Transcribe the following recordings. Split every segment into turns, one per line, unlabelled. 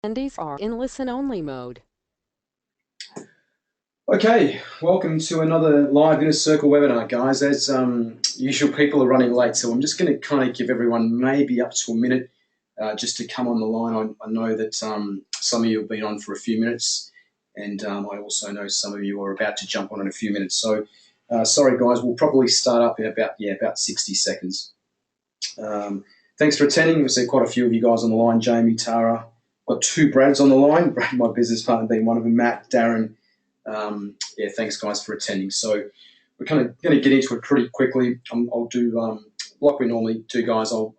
Attendees are in listen-only mode.
Okay, welcome to another live Inner Circle webinar, guys. As usual, people are running late, so I'm just going to kind of give everyone maybe up to a minute just to come on the line. I know that some of you have been on for a few minutes, and I also know some of you are about to jump on in a few minutes. So, sorry, guys, we'll probably start up in about 60 seconds. Thanks for attending. We've seen quite a few of you guys on the line. Jamie, Tara, got two Brads on the line. Brad, my business partner, being one of them. Matt, Darren. Yeah, thanks guys for attending. So we're kind of going to get into it pretty quickly. I'll do like we normally do, guys. I'll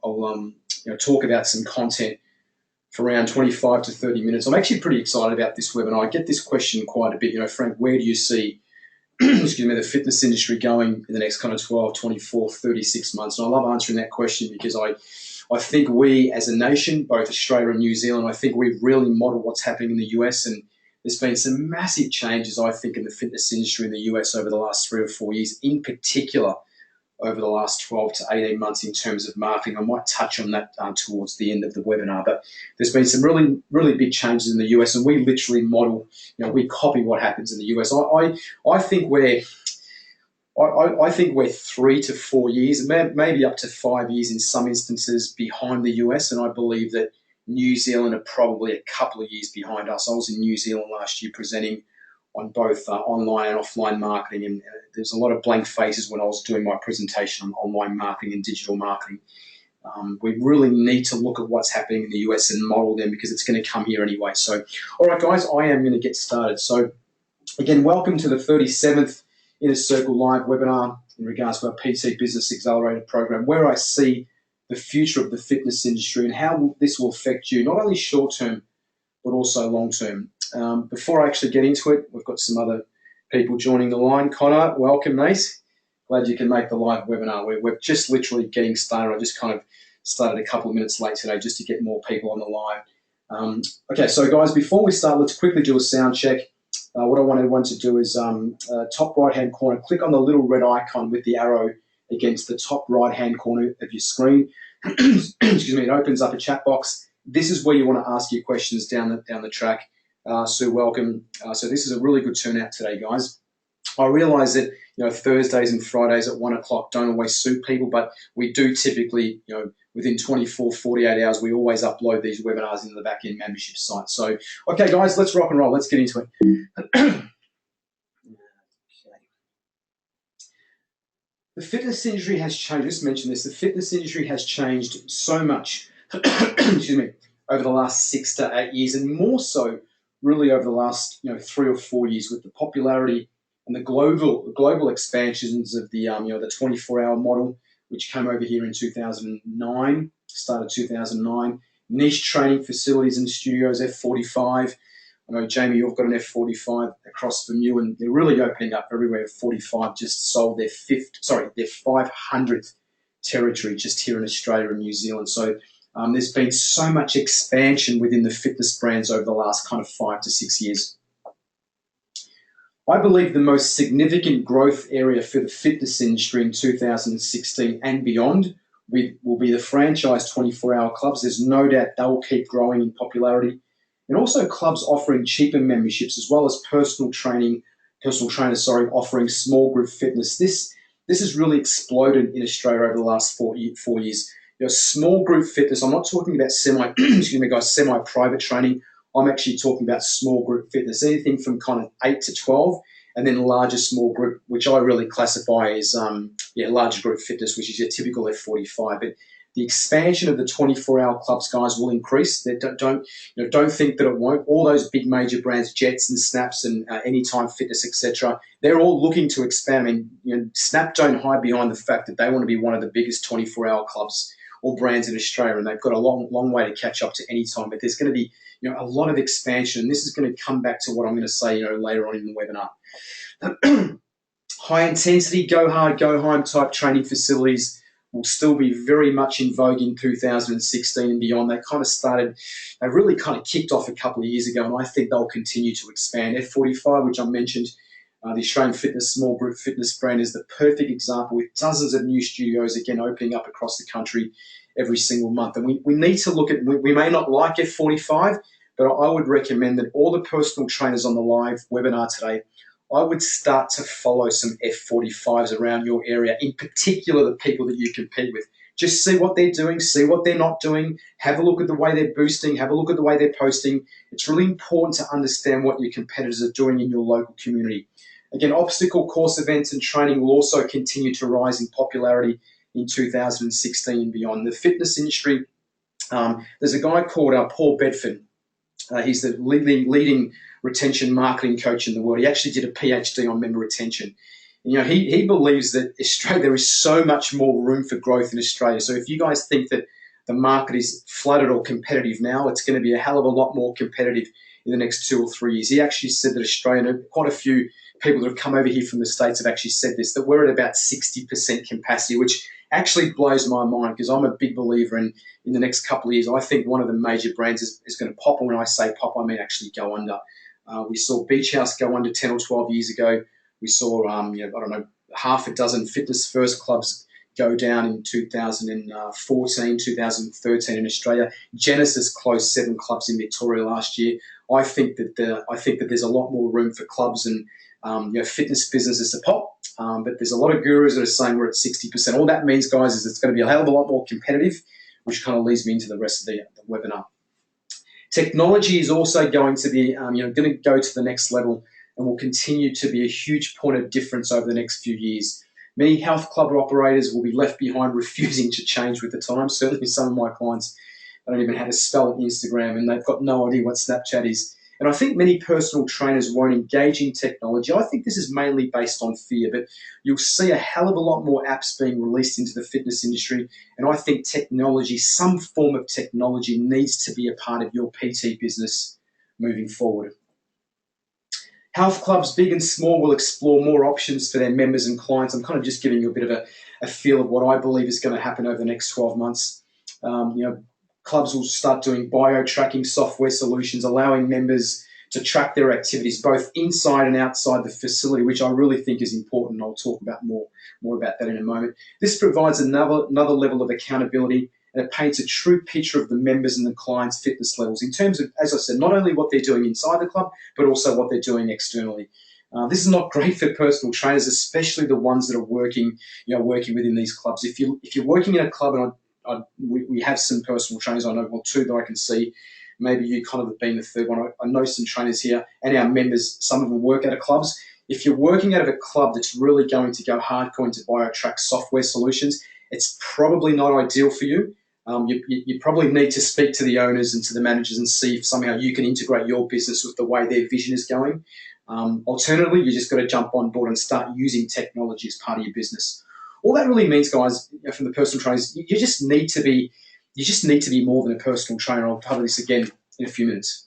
talk about some content for around 25 to 30 minutes. I'm actually pretty excited about this webinar. I get this question quite a bit. Frank, where do you see excuse me, the fitness industry going in the next kind of 12, 24, 36 months? And I love answering that question because I think we as a nation, both Australia and New Zealand, I think we've really modeled what's happening in the US, and there's been some massive changes, I think, in the fitness industry in the US over the last 3 or 4 years, in particular over the last 12 to 18 months in terms of marketing. I might touch on that towards the end of the webinar, but there's been some really, really big changes in the US, and we literally model, we copy what happens in the US. I think we're 3 to 4 years, maybe up to 5 years in some instances behind the US, and I believe that New Zealand are probably a couple of years behind us. I was in New Zealand last year presenting on both online and offline marketing, and there's a lot of blank faces when I was doing my presentation on online marketing and digital marketing. We really need to look at what's happening in the US and model them because it's going to come here anyway. So, all right, guys, I am going to get started. So, again, welcome to the 37th Inner Circle Live webinar in regards to our PT Business Accelerator program, where I see the future of the fitness industry and how this will affect you, not only short-term, but also long-term. Before I actually get into it, we've got some other people joining the line. Connor, welcome, mate. Glad you can make the live webinar. We're just literally getting started. I just kind of started a couple of minutes late today just to get more people on the line. Okay, so guys, before we start, let's quickly do a sound check. What I want everyone to do is top right-hand corner, click on the little red icon with the arrow against the top right-hand corner of your screen. Excuse me, it opens up a chat box. This is where you want to ask your questions down the track. Sue, welcome. So this is a really good turnout today, guys. I realise that Thursdays and Fridays at 1 o'clock don't always suit people, but we do typically, within 24, 48 hours, we always upload these webinars into the back-end membership site. So, okay, guys, let's rock and roll. Let's get into it. The fitness industry has changed. Just mention this. The fitness industry has changed so much, excuse me, over the last 6 to 8 years, and more so, really over the last 3 or 4 years, with the popularity and the global expansions of the the 24-hour model, which came over here in 2009, started 2009. Niche training facilities and studios, F45. I know, Jamie, you've got an F45 across from you, and they're really opening up everywhere. F45 just sold their 500th territory just here in Australia and New Zealand. So there's been so much expansion within the fitness brands over the last kind of 5 to 6 years. I believe the most significant growth area for the fitness industry in 2016 and beyond will be the franchise 24-hour clubs. There's no doubt they'll keep growing in popularity. And also clubs offering cheaper memberships, as well as personal trainers offering small group fitness. This has really exploded in Australia over the last 4 years. Small group fitness, I'm not talking about semi-private training. I'm actually talking about small group fitness, anything from kind of 8 to 12, and then larger small group, which I really classify as larger group fitness, which is your typical F45. But the expansion of the 24-hour clubs, guys, will increase. Don't think that it won't. All those big major brands, Jets and Snaps and Anytime Fitness, etc., they're all looking to expand. I mean, Snap don't hide behind the fact that they want to be one of the biggest 24-hour clubs or brands in Australia, and they've got a long way to catch up to Anytime. But there's going to be a lot of expansion, and this is going to come back to what I'm going to say later on in the webinar. High intensity, go hard, go home type training facilities will still be very much in vogue in 2016 and beyond. They really kind of kicked off a couple of years ago, and I think they'll continue to expand. F45, which I mentioned, the Australian Fitness small group fitness brand, is the perfect example, with dozens of new studios, again, opening up across the country every single month. And we need to look at, we may not like F45, but I would recommend that all the personal trainers on the live webinar today, I would start to follow some F45s around your area, in particular the people that you compete with. Just see what they're doing, see what they're not doing, have a look at the way they're boosting, have a look at the way they're posting. It's really important to understand what your competitors are doing in your local community. Again, obstacle course events and training will also continue to rise in popularity in 2016 and beyond. The fitness industry, there's a guy called Paul Bedford. He's the leading retention marketing coach in the world. He actually did a PhD on member retention. And, he believes that Australia, there is so much more room for growth in Australia. So if you guys think that the market is flooded or competitive now, it's going to be a hell of a lot more competitive in the next 2 or 3 years. He actually said that Australia, quite a few people that have come over here from the States have actually said this, that we're at about 60% capacity, which actually blows my mind, because I'm a big believer in the next couple of years, I think one of the major brands is going to pop. And when I say pop, I mean actually go under. We saw Beach House go under 10 or 12 years ago. We saw, I don't know, half a dozen fitness first clubs go down in 2014, 2013 in Australia. Genesis closed 7 clubs in Victoria last year. I think that there's a lot more room for clubs and fitness businesses to pop. But there's a lot of gurus that are saying we're at 60%. All that means, guys, is it's going to be a hell of a lot more competitive, which kind of leads me into the rest of the webinar. Technology is also going to be, going to go to the next level and will continue to be a huge point of difference over the next few years. Many health club operators will be left behind, refusing to change with the times. Certainly some of my clients, they don't even know how to spell Instagram, and they've got no idea what Snapchat is. And I think many personal trainers won't engage in technology. I think this is mainly based on fear, but you'll see a hell of a lot more apps being released into the fitness industry. And I think technology, some form of technology, needs to be a part of your PT business moving forward. Health clubs, big and small, will explore more options for their members and clients. I'm kind of just giving you a bit of a feel of what I believe is going to happen over the next 12 months. Clubs will start doing bio-tracking software solutions, allowing members to track their activities both inside and outside the facility, which I really think is important. I'll talk about more about that in a moment. This provides another level of accountability, and it paints a true picture of the members and the clients' fitness levels in terms of, as I said, not only what they're doing inside the club, but also what they're doing externally. This is not great for personal trainers, especially the ones that are working within these clubs. If you're working in a club, and we have some personal trainers, I know, well, 2 that I can see. Maybe you kind of have been the third one. I know some trainers here and our members, some of them work out of clubs. If you're working out of a club that's really going to go hardcore into bio-track software solutions, it's probably not ideal for you. You probably need to speak to the owners and to the managers and see if somehow you can integrate your business with the way their vision is going. Alternatively, you just got to jump on board and start using technology as part of your business. All that really means, guys, from the personal trainers, you just need to be more than a personal trainer. I'll cover this again in a few minutes.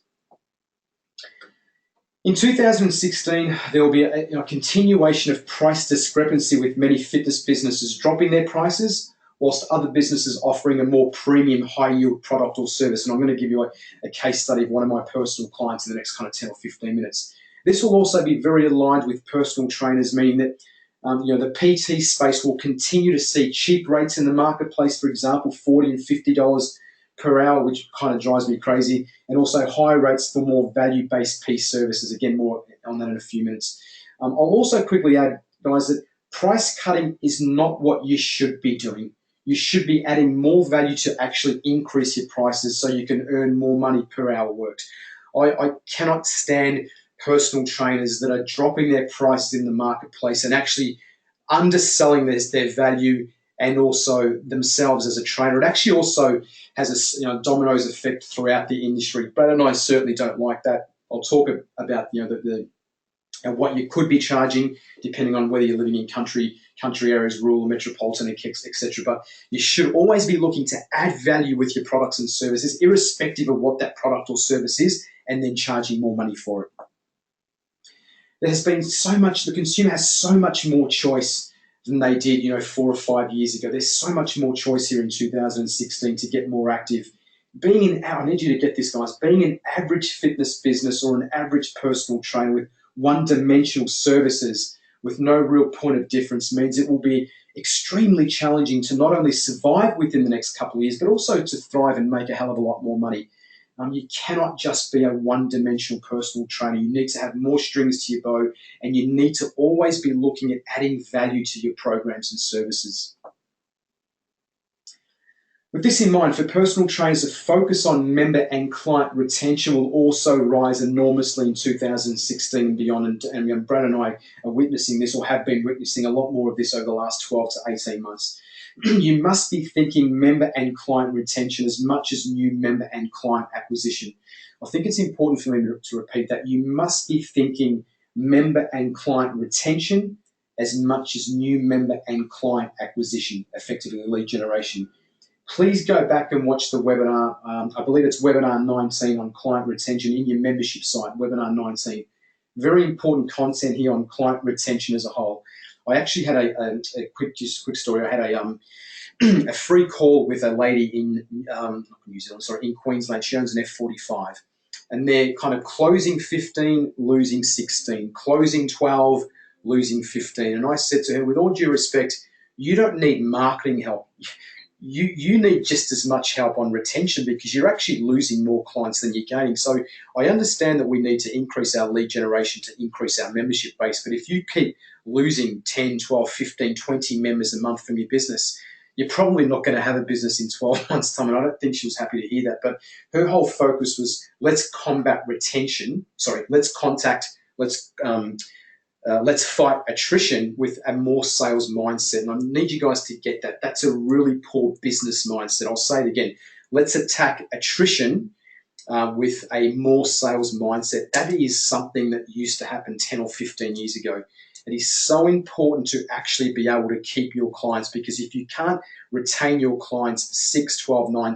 In 2016, there will be a continuation of price discrepancy, with many fitness businesses dropping their prices, whilst other businesses offering a more premium, high-yield product or service. And I'm going to give you a case study of one of my personal clients in the next kind of 10 or 15 minutes. This will also be very aligned with personal trainers, meaning that the PT space will continue to see cheap rates in the marketplace, for example, $40 and $50 per hour, which kind of drives me crazy, and also high rates for more value-based PT services. Again, more on that in a few minutes. I'll also quickly add, guys, that price cutting is not what you should be doing. You should be adding more value to actually increase your prices so you can earn more money per hour worked. I cannot stand personal trainers that are dropping their prices in the marketplace and actually underselling their value and also themselves as a trainer. It actually also has a dominoes effect throughout the industry. Brad and I certainly don't like that. I'll talk about what you could be charging depending on whether you're living in country areas, rural, metropolitan, etc. But you should always be looking to add value with your products and services, irrespective of what that product or service is, and then charging more money for it. There has been so much, the consumer has so much more choice than they did, 4 or 5 years ago. There's so much more choice here in 2016 to get more active. I need you to get this, guys, being an average fitness business or an average personal trainer with one-dimensional services with no real point of difference means it will be extremely challenging to not only survive within the next couple of years, but also to thrive and make a hell of a lot more money. You cannot just be a one-dimensional personal trainer. You need to have more strings to your bow, and you need to always be looking at adding value to your programs and services. With this in mind, for personal trainers, the focus on member and client retention will also rise enormously in 2016 and beyond. And Brad and I are witnessing this, or have been witnessing a lot more of this over the last 12 to 18 months. You must be thinking member and client retention as much as new member and client acquisition. I think it's important for me to repeat that. You must be thinking member and client retention as much as new member and client acquisition, effectively lead generation. Please go back and watch the webinar. I believe it's webinar 19 on client retention in your membership site, webinar 19. Very important content here on client retention as a whole. I actually had a quick story. I had a free call with a lady in New Zealand, in Queensland. She owns an F45. And they're kind of closing 15, losing 16, closing 12, losing 15. And I said to her, with all due respect, you don't need marketing help. You need just as much help on retention, because you're actually losing more clients than you're gaining. So I understand that we need to increase our lead generation to increase our membership base. But if you keep losing 10, 12, 15, 20 members a month from your business, you're probably not going to have a business in 12 months' time. And I don't think she was happy to hear that. But her whole focus was, let's combat retention. Sorry, let's fight attrition with a more sales mindset. And I need you guys to get that. That's a really poor business mindset. I'll say it again. Let's attack attrition with a more sales mindset. That is something that used to happen 10 or 15 years ago. It is so important to actually be able to keep your clients, because if you can't retain your clients for 6, 12, 9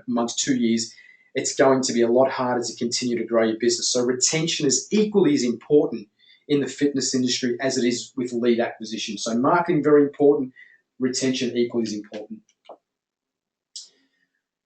months, 2 years, it's going to be a lot harder to continue to grow your business. So retention is equally as important in the fitness industry as it is with lead acquisition. So marketing, very important. Retention, equally as important.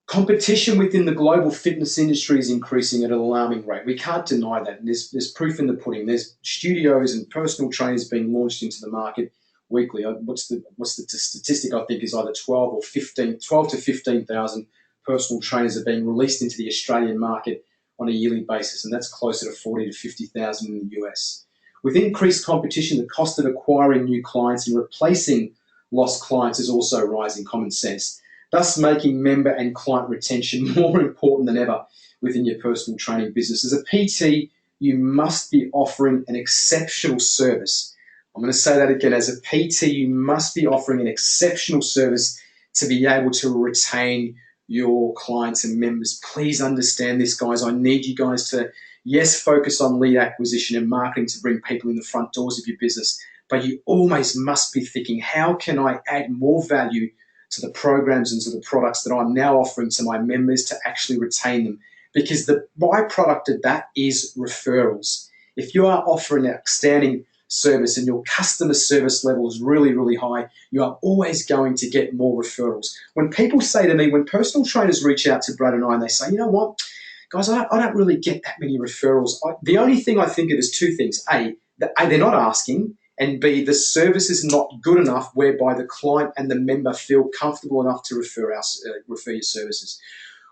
Competition within the global fitness industry is increasing at an alarming rate. We can't deny that. And there's proof in the pudding. There's studios and personal trainers being launched into the market weekly. What's the statistic? I think is either 12 to 15,000 personal trainers are being released into the Australian market on a yearly basis, and that's closer to 40 to 50,000 in the US. With increased competition, the cost of acquiring new clients and replacing lost clients is also rising, common sense, thus making member and client retention more important than ever within your personal training business. As a PT, you must be offering an exceptional service. I'm going to say that again. As a PT, you must be offering an exceptional service to be able to retain your clients and members. Please understand this, guys. I need you guys to, yes, focus on lead acquisition and marketing to bring people in the front doors of your business, but you always must be thinking, how can I add more value to the programs and to the products that I'm now offering to my members to actually retain them? Because the byproduct of that is referrals. If you are offering an outstanding service and your customer service level is really, really high, you are always going to get more referrals. When people say to me, when personal trainers reach out to Brad and I and they say, you know what, guys, I don't really get that many referrals. The only thing I think of is two things. A, they're not asking, and B, the service is not good enough whereby the client and the member feel comfortable enough to refer your services.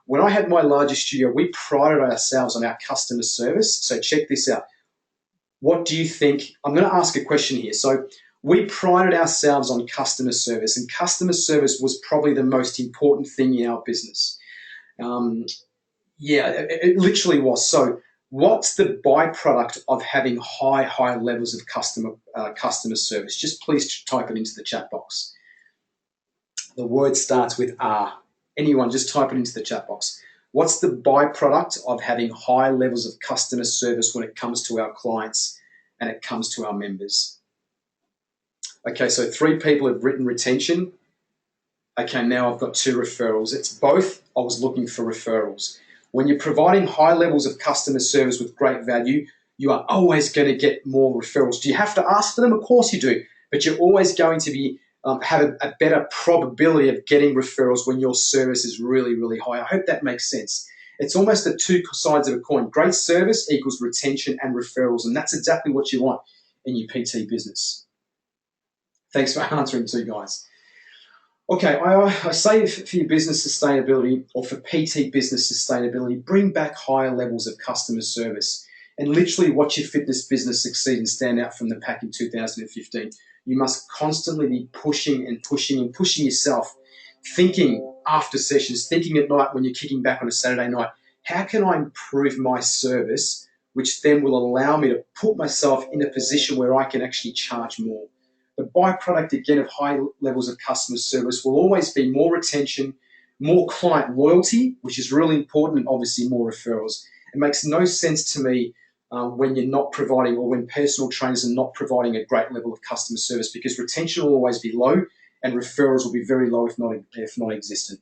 When I had my largest studio, we prided ourselves on our customer service. So check this out. What do you think? I'm going to ask a question here. So we prided ourselves on customer service, and customer service was probably the most important thing in our business. Yeah, it literally was. So what's the byproduct of having high levels of customer service? Just please type it into the chat box. The word starts with R. Anyone, just type it into the chat box. What's the byproduct of having high levels of customer service when it comes to our clients and it comes to our members? Okay, so 3 people have written retention. Okay, now I've got 2 referrals. It's both. I was looking for referrals. When you're providing high levels of customer service with great value, you are always going to get more referrals. Do you have to ask for them? Of course you do. But you're always going to be have a better probability of getting referrals when your service is really, really high. I hope that makes sense. It's almost the 2 sides of a coin. Great service equals retention and referrals, and that's exactly what you want in your PT business. Thanks for answering too, guys. Okay, I say for your business sustainability or for PT business sustainability, bring back higher levels of customer service and literally watch your fitness business succeed and stand out from the pack in 2015. You must constantly be pushing and pushing and pushing yourself, thinking after sessions, thinking at night when you're kicking back on a Saturday night, how can I improve my service, which then will allow me to put myself in a position where I can actually charge more. The byproduct again of high levels of customer service will always be more retention, more client loyalty, which is really important, and obviously more referrals. It makes no sense to me when you're not providing, or when personal trainers are not providing a great level of customer service, because retention will always be low and referrals will be very low if not existent.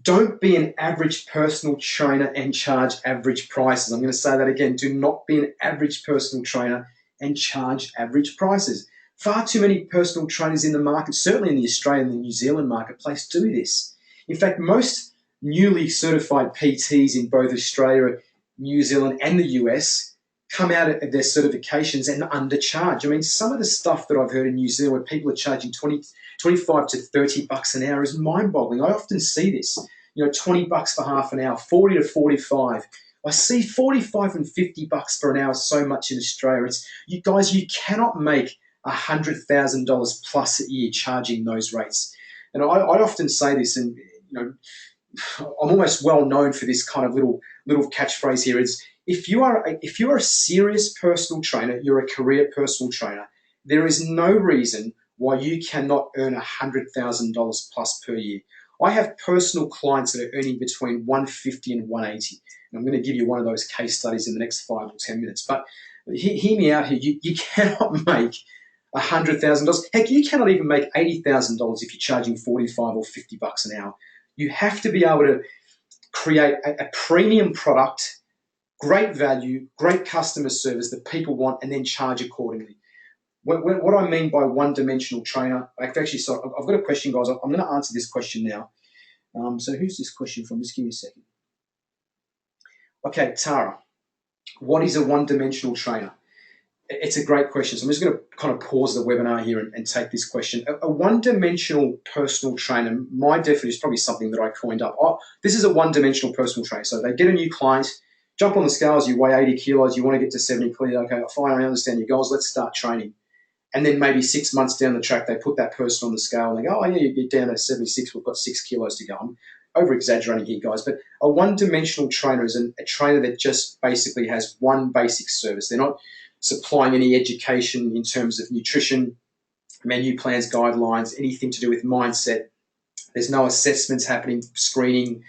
Don't be an average personal trainer and charge average prices. I'm going to say that again. Do not be an average personal trainer and charge average prices. Far too many personal trainers in the market, certainly in the Australian and New Zealand marketplace, do this. In fact, most newly certified PTs in both Australia, New Zealand, and the US come out of their certifications and undercharge. I mean, some of the stuff that I've heard in New Zealand where people are charging 25 to 30 bucks an hour is mind-boggling. I often see this, 20 bucks for half an hour, 40 to 45. I see 45 and 50 bucks for an hour so much in Australia. You guys, you cannot make $100,000 plus a year charging those rates. And I often say this, and I'm almost well known for this kind of little catchphrase here. Is if you are a serious personal trainer, you're a career personal trainer, there is no reason why you cannot earn $100,000 plus per year. I have personal clients that are earning between 150 and 180. And I'm going to give you one of those case studies in the next 5 or 10 minutes. But hear me out here. You cannot make $100,000. Heck, you cannot even make $80,000 if you're charging 45 or 50 bucks an hour. You have to be able to create a premium product, great value, great customer service that people want, and then charge accordingly. What I mean by one-dimensional trainer, actually, sorry, I've got a question, guys. I'm going to answer this question now. So who's this question from? Just give me a second. Okay, Tara, what is a one-dimensional trainer? It's a great question. So I'm just going to kind of pause the webinar here and take this question. A one-dimensional personal trainer, my definition is probably something that I coined up. This is a one-dimensional personal trainer. So they get a new client, jump on the scales, you weigh 80 kilos, you want to get to 70 kilos. Okay, fine, I understand your goals. Let's start training. And then maybe 6 months down the track, they put that person on the scale and they go, oh, yeah, you get down to 76, we've got 6 kilos to go. I'm over-exaggerating here, guys, but a one-dimensional trainer is a trainer that just basically has one basic service. They're not supplying any education in terms of nutrition, menu plans, guidelines, anything to do with mindset. There's no assessments happening, screening.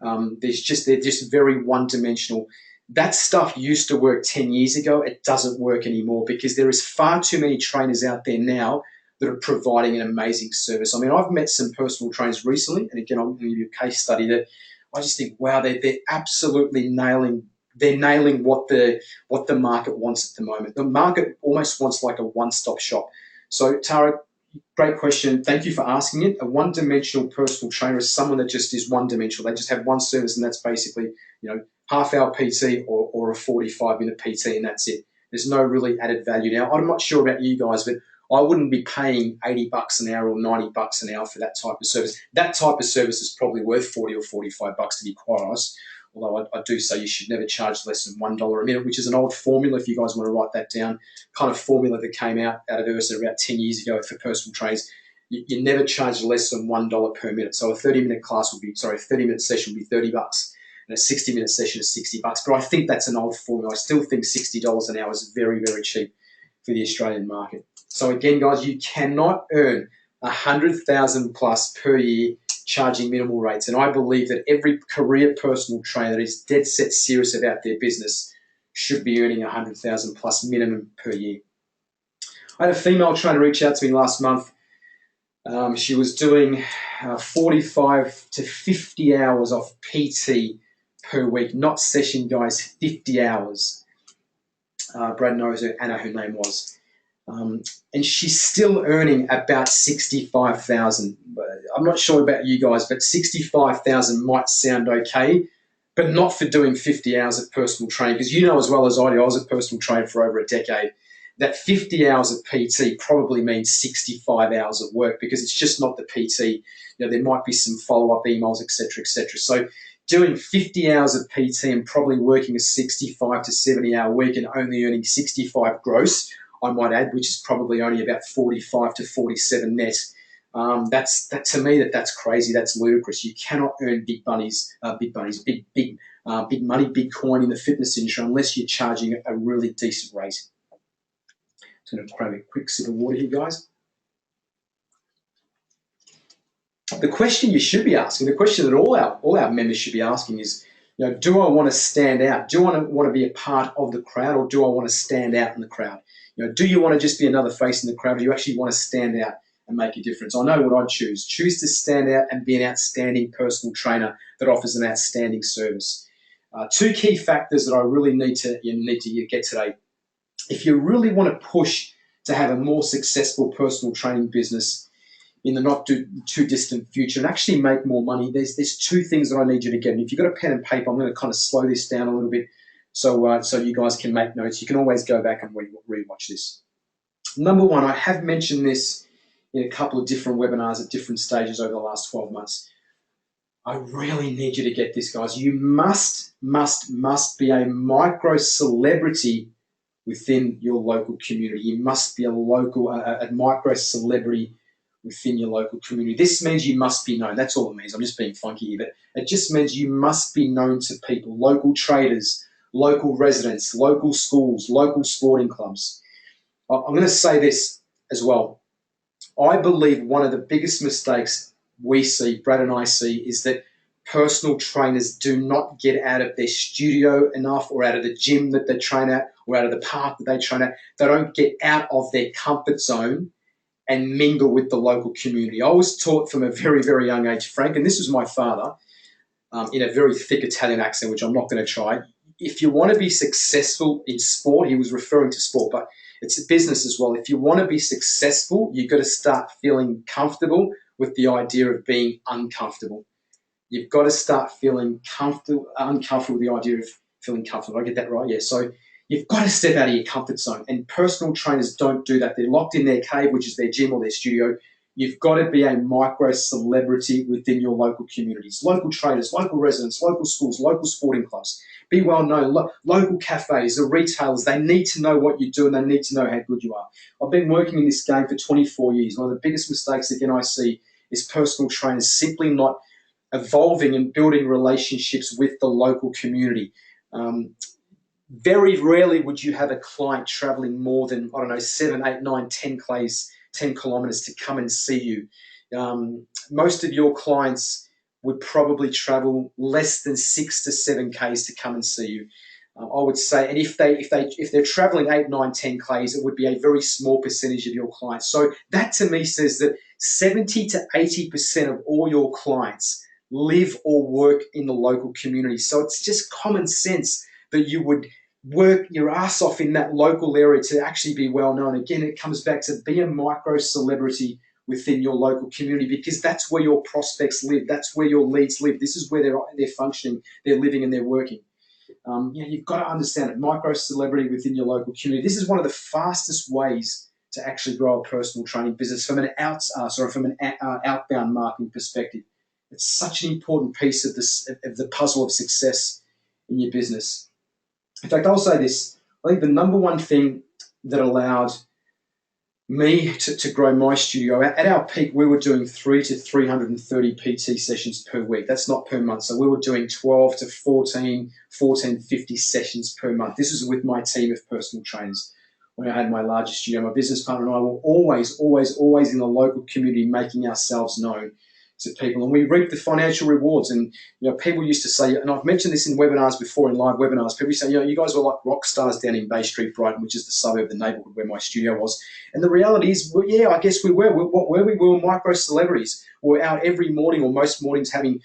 They're just very one-dimensional. That stuff used to work 10 years ago. It doesn't work anymore because there is far too many trainers out there now that are providing an amazing service. I mean, I've met some personal trainers recently, and again, I'm going to give you a case study that I just think, wow, they're absolutely nailing. They're nailing what the market wants at the moment. The market almost wants like a one-stop shop. So, Tara, great question. Thank you for asking it. A one-dimensional personal trainer is someone that just is one-dimensional. They just have one service, and that's basically, half-hour PT or a 45-minute PT, and that's it. There's no really added value. Now, I'm not sure about you guys, but I wouldn't be paying 80 bucks an hour or 90 bucks an hour for that type of service. That type of service is probably worth 40 or 45 bucks, to be quite honest. Although I do say you should never charge less than $1 a minute, which is an old formula if you guys want to write that down, kind of formula that came out of Ursa about 10 years ago for personal trainers. You never charge less than $1 per minute. So a 30-minute session would be 30 bucks. And a 60-minute session is 60 bucks. But I think that's an old formula. I still think $60 an hour is very, very cheap for the Australian market. So again, guys, you cannot earn 100,000 plus per year charging minimal rates. And I believe that every career personal trainer that is dead set serious about their business should be earning 100,000 plus minimum per year. I had a female trainer reach out to me last month. She was doing 45 to 50 hours of PT per week, not session, guys, 50 hours. Brad knows her, Anna, her name was. And she's still earning about 65,000. I'm not sure about you guys, but 65,000 might sound okay, but not for doing 50 hours of personal training. Because you know as well as I do, I was a personal trainer for over a decade. that 50 hours of PT probably means 65 hours of work, because it's just not the PT. There might be some follow-up emails, etc., etc. So doing 50 hours of PT and probably working a 65 to 70 hour week and only earning 65 gross, I might add, which is probably only about 45 to 47 net. To me, that's crazy. That's ludicrous. You cannot earn big money, big coin in the fitness industry unless you're charging a really decent rate. Just going to grab a quick sip of water here, guys. The question you should be asking, the question that all our members should be asking is, do I want to stand out? Do I want to be a part of the crowd, or do I want to stand out in the crowd? Do you want to just be another face in the crowd, or do you actually want to stand out and make a difference? I know what I'd choose. Choose to stand out and be an outstanding personal trainer that offers an outstanding service. Two key factors that I really need to get today. If you really want to push to have a more successful personal training business in the not too distant future and actually make more money, there's two things that I need you to get. And if you've got a pen and paper, I'm going to kind of slow this down a little bit so you guys can make notes. You can always go back and rewatch this. Number one, I have mentioned this in a couple of different webinars at different stages over the last 12 months. I really need you to get this, guys. You must be a micro celebrity within your local community. You must be a micro celebrity within your local community. This means you must be known. That's all it means. I'm just being funky here, but it just means you must be known to people, local traders, local residents, local schools, local sporting clubs. I'm going to say this as well. I believe one of the biggest mistakes we see, Brad and I see, is that personal trainers do not get out of their studio enough, or out of the gym that they train at, or out of the park that they train at. They don't get out of their comfort zone and mingle with the local community. I was taught from a very, very young age, Frank, and this was my father, in a very thick Italian accent, which I'm not going to try. If you want to be successful in sport, he was referring to sport, but it's a business as well. If you want to be successful, you've got to start feeling comfortable with the idea of being uncomfortable. You've got to start feeling uncomfortable with the idea of feeling comfortable. Did I get that right? Yeah. So you've got to step out of your comfort zone, and personal trainers don't do that. They're locked in their cave, which is their gym or their studio. You've got to be a micro celebrity within your local communities, local traders, local residents, local schools, local sporting clubs. Be well known. Local cafes, the retailers, they need to know what you do, and they need to know how good you are. I've been working in this game for 24 years. One of the biggest mistakes, again, I see is personal trainers simply not evolving and building relationships with the local community. Very rarely would you have a client traveling more than, 7, 8, 9, 10 kilometers to come and see you. Most of your clients would probably travel less than 6 to 7 Ks to come and see you. I would say, and if they're traveling 8, 9, 10 Ks, it would be a very small percentage of your clients. So that to me says that 70 to 80% of all your clients live or work in the local community. So it's just common sense that you would work your ass off in that local area to actually be well known. Again, it comes back to be a micro celebrity within your local community, because that's where your prospects live. That's where your leads live. This is where they're functioning, they're living, and they're working. You've got to understand it. Micro celebrity within your local community. This is one of the fastest ways to actually grow a personal training business from an outbound marketing perspective. It's such an important piece of the puzzle of success in your business. In fact, I'll say this. I think the number one thing that allowed me to grow my studio, at our peak, we were doing 3 to 330 PT sessions per week. That's not per month. So we were doing 12 to 1450 sessions per month. This was with my team of personal trainers when I had my largest studio. My business partner and I were always in the local community, making ourselves known to people, and we reap the financial rewards. And people used to say, and I've mentioned this in webinars before, in live webinars, people say, you guys were like rock stars down in Bay Street, Brighton, which is the suburb, the neighbourhood where my studio was. And the reality is, well, yeah, I guess we were. We were micro celebrities. We were out every morning, or most mornings, having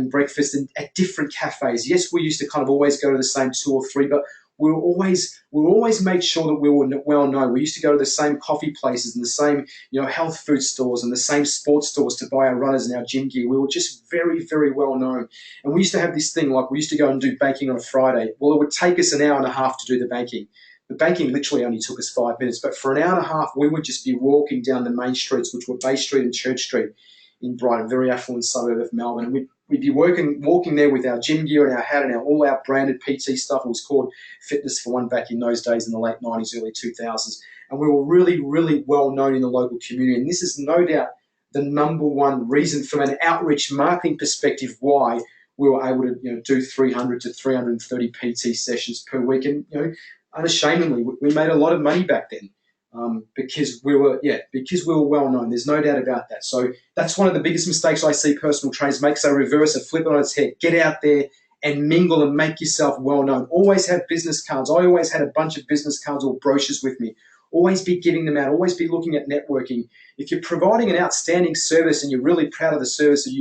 breakfast at different cafes. Yes, we used to kind of always go to the same 2 or 3, but we always made sure that we were well known. We used to go to the same coffee places and the same health food stores and the same sports stores to buy our runners and our gym gear. We were just very, very well known. And we used to have this thing, like we used to go and do banking on a Friday. Well, it would take us an hour and a half to do the banking. The banking literally only took us 5 minutes, but for an hour and a half, we would just be walking down the main streets, which were Bay Street and Church Street in Brighton, a very affluent suburb of Melbourne. And we'd be walking there with our gym gear and our hat and all our branded PT stuff. It was called Fitness for One back in those days in the late 90s, early 2000s. And we were really, really well known in the local community. And this is no doubt the number one reason from an outreach marketing perspective why we were able to do 300 to 330 PT sessions per week. And unashamedly, we made a lot of money back then because we were well known. There's no doubt about that. So that's one of the biggest mistakes I see personal trainers make. So reverse it, flip it on its head, get out there and mingle and make yourself well known. Always have business cards. I always had a bunch of business cards or brochures with me. Always be giving them out. Always be looking at networking. If you're providing an outstanding service and you're really proud of the service that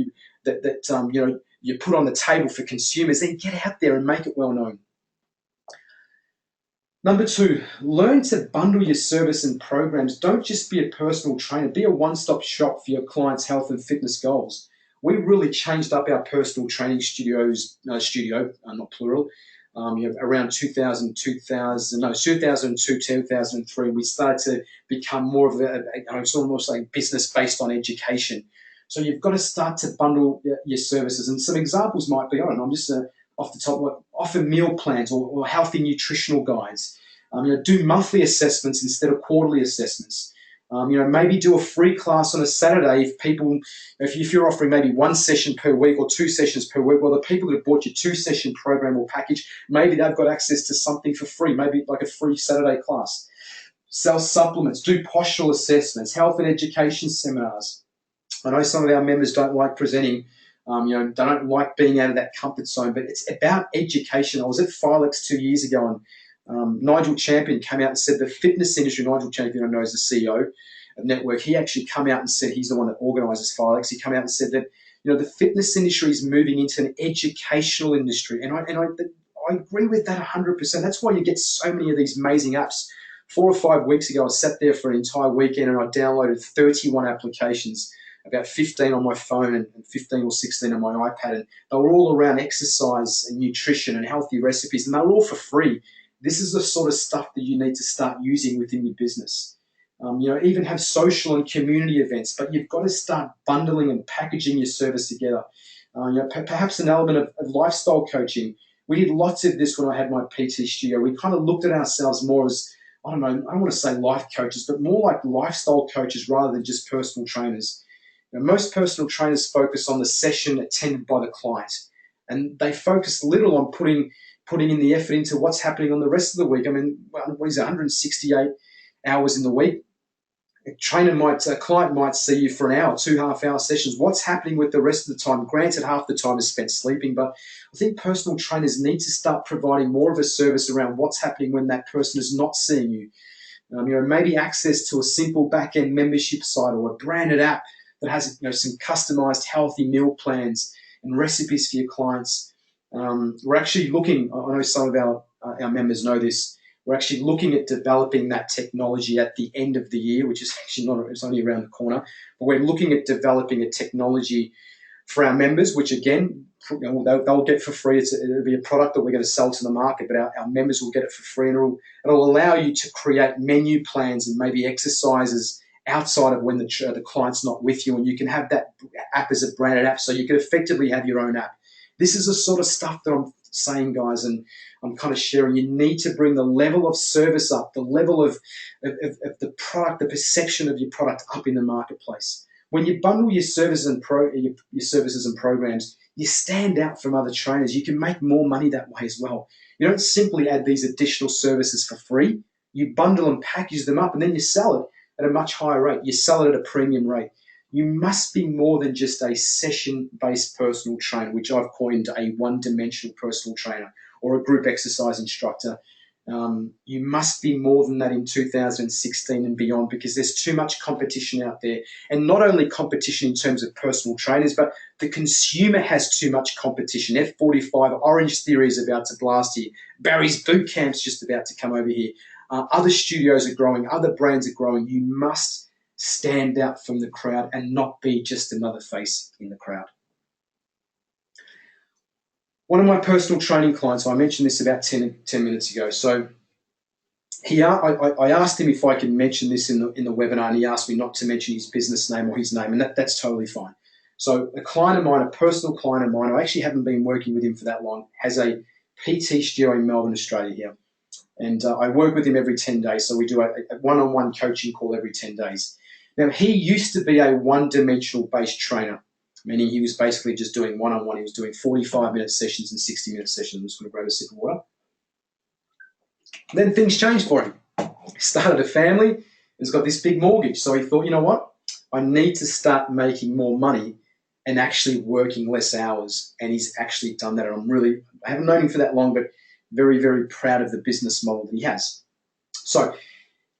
you put on the table for consumers, then get out there and make it well known. Number 2, learn to bundle your service and programs. Don't just be a personal trainer. Be a one-stop shop for your clients' health and fitness goals. We really changed up our personal training studio, not plural, around 2002, 2003. We started to become more of it's almost like business based on education. So you've got to start to bundle your services. And some examples might be, I'm just off the top, offer meal plans or healthy nutritional guides. Do monthly assessments instead of quarterly assessments. Maybe do a free class on a Saturday if you're offering maybe 1 session per week or 2 sessions per week. Well, the people that have bought your 2-session program or package, maybe they've got access to something for free, maybe like a free Saturday class. Sell supplements, do postural assessments, health and education seminars. I know some of our members don't like presenting, they don't like being out of that comfort zone, but it's about education. I was at Filex 2 years ago, and Nigel Champion came out and said the fitness industry, Nigel Champion, I know, is the CEO of Network, he actually came out and said, he's the one that organises Filex, he came out and said that the fitness industry is moving into an educational industry, and I agree with that 100%. That's why you get so many of these amazing apps. 4 or 5 weeks ago, I sat there for an entire weekend and I downloaded 31 applications, about 15 on my phone and 15 or 16 on my iPad, and they were all around exercise and nutrition and healthy recipes, and they were all for free. This is the sort of stuff that you need to start using within your business. Even have social and community events, but you've got to start bundling and packaging your service together. Perhaps an element of lifestyle coaching. We did lots of this when I had my PT studio. We kind of looked at ourselves more as, I don't want to say life coaches, but more like lifestyle coaches rather than just personal trainers. Most personal trainers focus on the session attended by the client, and they focus little on putting in the effort into what's happening on the rest of the week. What is it, 168 hours in the week? A client might see you for an hour, 2 half-hour sessions. What's happening with the rest of the time? Granted, half the time is spent sleeping, but I think personal trainers need to start providing more of a service around what's happening when that person is not seeing you. Maybe access to a simple back-end membership site or a branded app that has some customized healthy meal plans and recipes for your clients. We're actually looking, I know some of our members know this, we're actually looking at developing that technology at the end of the year, which is actually it's only around the corner, but we're looking at developing a technology for our members, which again, they'll get for free. It'll be a product that we're going to sell to the market, but our members will get it for free, and it'll allow you to create menu plans and maybe exercises outside of when the client's not with you, and you can have that app as a branded app, so you can effectively have your own app. This is the sort of stuff that I'm saying, guys, and I'm kind of sharing. You need to bring the level of service up, the level of the product, the perception of your product up in the marketplace. When you bundle your services and programs, you stand out from other trainers. You can make more money that way as well. You don't simply add these additional services for free. You bundle and package them up, and then you sell it at a much higher rate. You sell it at a premium rate. You must be more than just a session-based personal trainer, which I've coined a one-dimensional personal trainer or a group exercise instructor. You must be more than that in 2016 and beyond, because there's too much competition out there. And not only competition in terms of personal trainers, but the consumer has too much competition. F45, Orange Theory is about to blast here. Barry's Boot Camp's just about to come over here. Other studios are growing, other brands are growing. You must stand out from the crowd and not be just another face in the crowd. One of my personal training clients, I mentioned this about 10 minutes ago. So I asked him if I could mention this in the webinar, and he asked me not to mention his business name or his name, and that's totally fine. So a client of mine, a personal client of mine, I actually haven't been working with him for that long, has a PT studio in Melbourne, Australia here. And I work with him every 10 days. So we do a one-on-one coaching call every 10 days. Now, he used to be a one-dimensional based trainer, meaning he was basically just doing one-on-one. He was doing 45-minute sessions and 60-minute sessions. I'm just going to grab a sip of water. Then things changed for him. He started a family. He's got this big mortgage. So he thought, you know what? I need to start making more money and actually working less hours. And he's actually done that. And I haven't known him for that long, but very, very proud of the business model that he has. So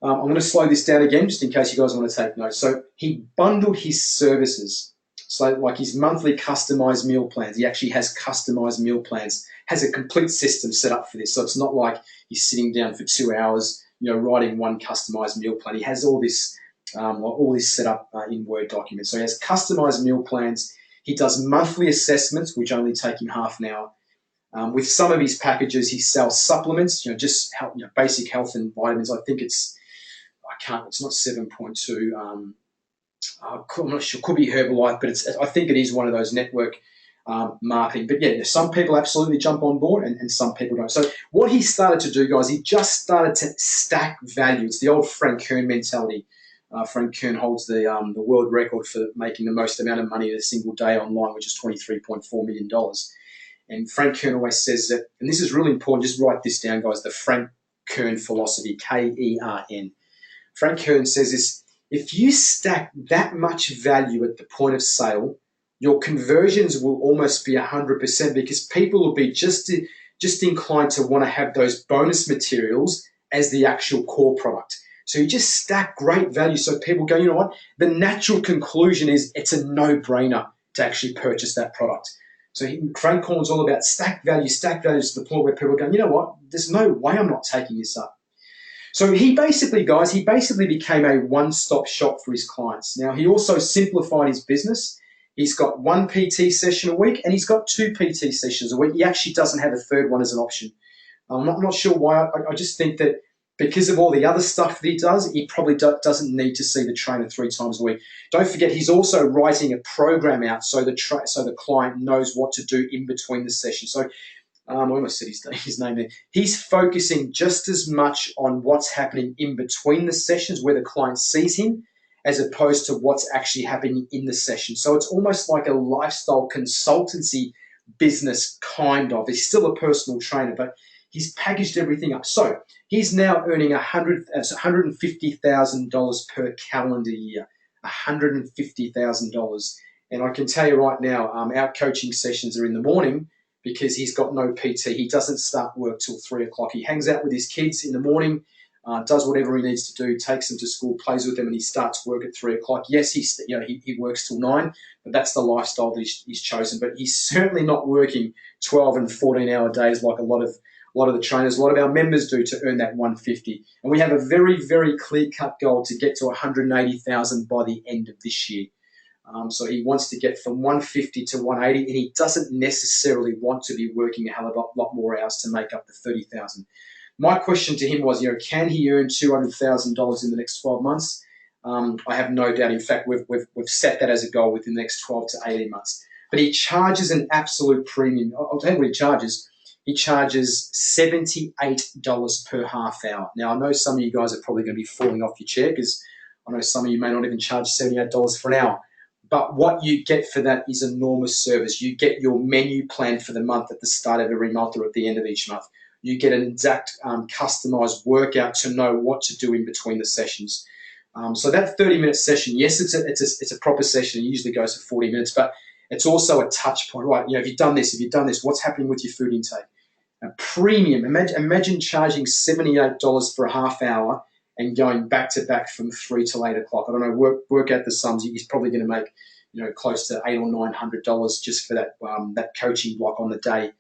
I'm going to slow this down again just in case you guys want to take notes. So he bundled his services. So like his monthly customized meal plans, he actually has customized meal plans, has a complete system set up for this. So it's not like he's sitting down for 2 hours, writing one customized meal plan. He has all this set up in Word documents. So he has customized meal plans. He does monthly assessments, which only take him half an hour. With some of his packages, he sells supplements, just help, basic health and vitamins. I think it's not 7.2. I'm not sure, could be Herbalife, but I think it is one of those network marketing. But yeah, some people absolutely jump on board and some people don't. So what he started to do, guys, he just started to stack value. It's the old Frank Kern mentality. Frank Kern holds the world record for making the most amount of money in a single day online, which is $23.4 million. And Frank Kern always says that, and this is really important, just write this down, guys, the Frank Kern philosophy, Kern. Frank Kern says this: if you stack that much value at the point of sale, your conversions will almost be 100% because people will be just inclined to want to have those bonus materials as the actual core product. So you just stack great value so people go, you know what? The natural conclusion is it's a no-brainer to actually purchase that product. So Frank Kern's all about stack value to the point where people go, you know what? There's no way I'm not taking this up. So he basically became a one-stop shop for his clients. Now, he also simplified his business. He's got one PT session a week and he's got 2 PT sessions a week. He actually doesn't have a third one as an option. I'm not sure why. I just think that because of all the other stuff that he does, he probably doesn't need to see the trainer 3 times a week. Don't forget, he's also writing a program out so the client knows what to do in between the sessions. So I almost said his name there. He's focusing just as much on what's happening in between the sessions where the client sees him as opposed to what's actually happening in the session. So it's almost like a lifestyle consultancy business, kind of. He's still a personal trainer, but he's packaged everything up. So he's now earning $150,000 per calendar year, $150,000. And I can tell you right now, our coaching sessions are in the morning because he's got no PT. He doesn't start work till 3 o'clock. He hangs out with his kids in the morning, does whatever he needs to do, takes them to school, plays with them, and he starts work at 3 o'clock. Yes, he works till 9, but that's the lifestyle that he's chosen. But he's certainly not working 12 and 14-hour days like a lot of the trainers, a lot of our members do to earn that 150. And we have a very, very clear-cut goal to get to 180,000 by the end of this year. So he wants to get from 150 to 180, and he doesn't necessarily want to be working a hell of a lot more hours to make up the 30,000. My question to him was, can he earn $200,000 in the next 12 months? I have no doubt. In fact, we've set that as a goal within the next 12 to 18 months. But he charges an absolute premium. I'll tell you what he charges. He charges $78 per half hour. Now, I know some of you guys are probably going to be falling off your chair because I know some of you may not even charge $78 for an hour. But what you get for that is enormous service. You get your menu plan for the month at the start of every month or at the end of each month. You get an exact customized workout to know what to do in between the sessions. So that 30-minute session, yes, it's a proper session. It usually goes for 40 minutes, but it's also a touch point, right? If you've done this, what's happening with your food intake? A premium. Imagine charging $78 for a half hour and going back to back from 3 till 8 o'clock. I don't know. Work out the sums. He's probably going to make close to $800 or $900 just for that coaching block on the day.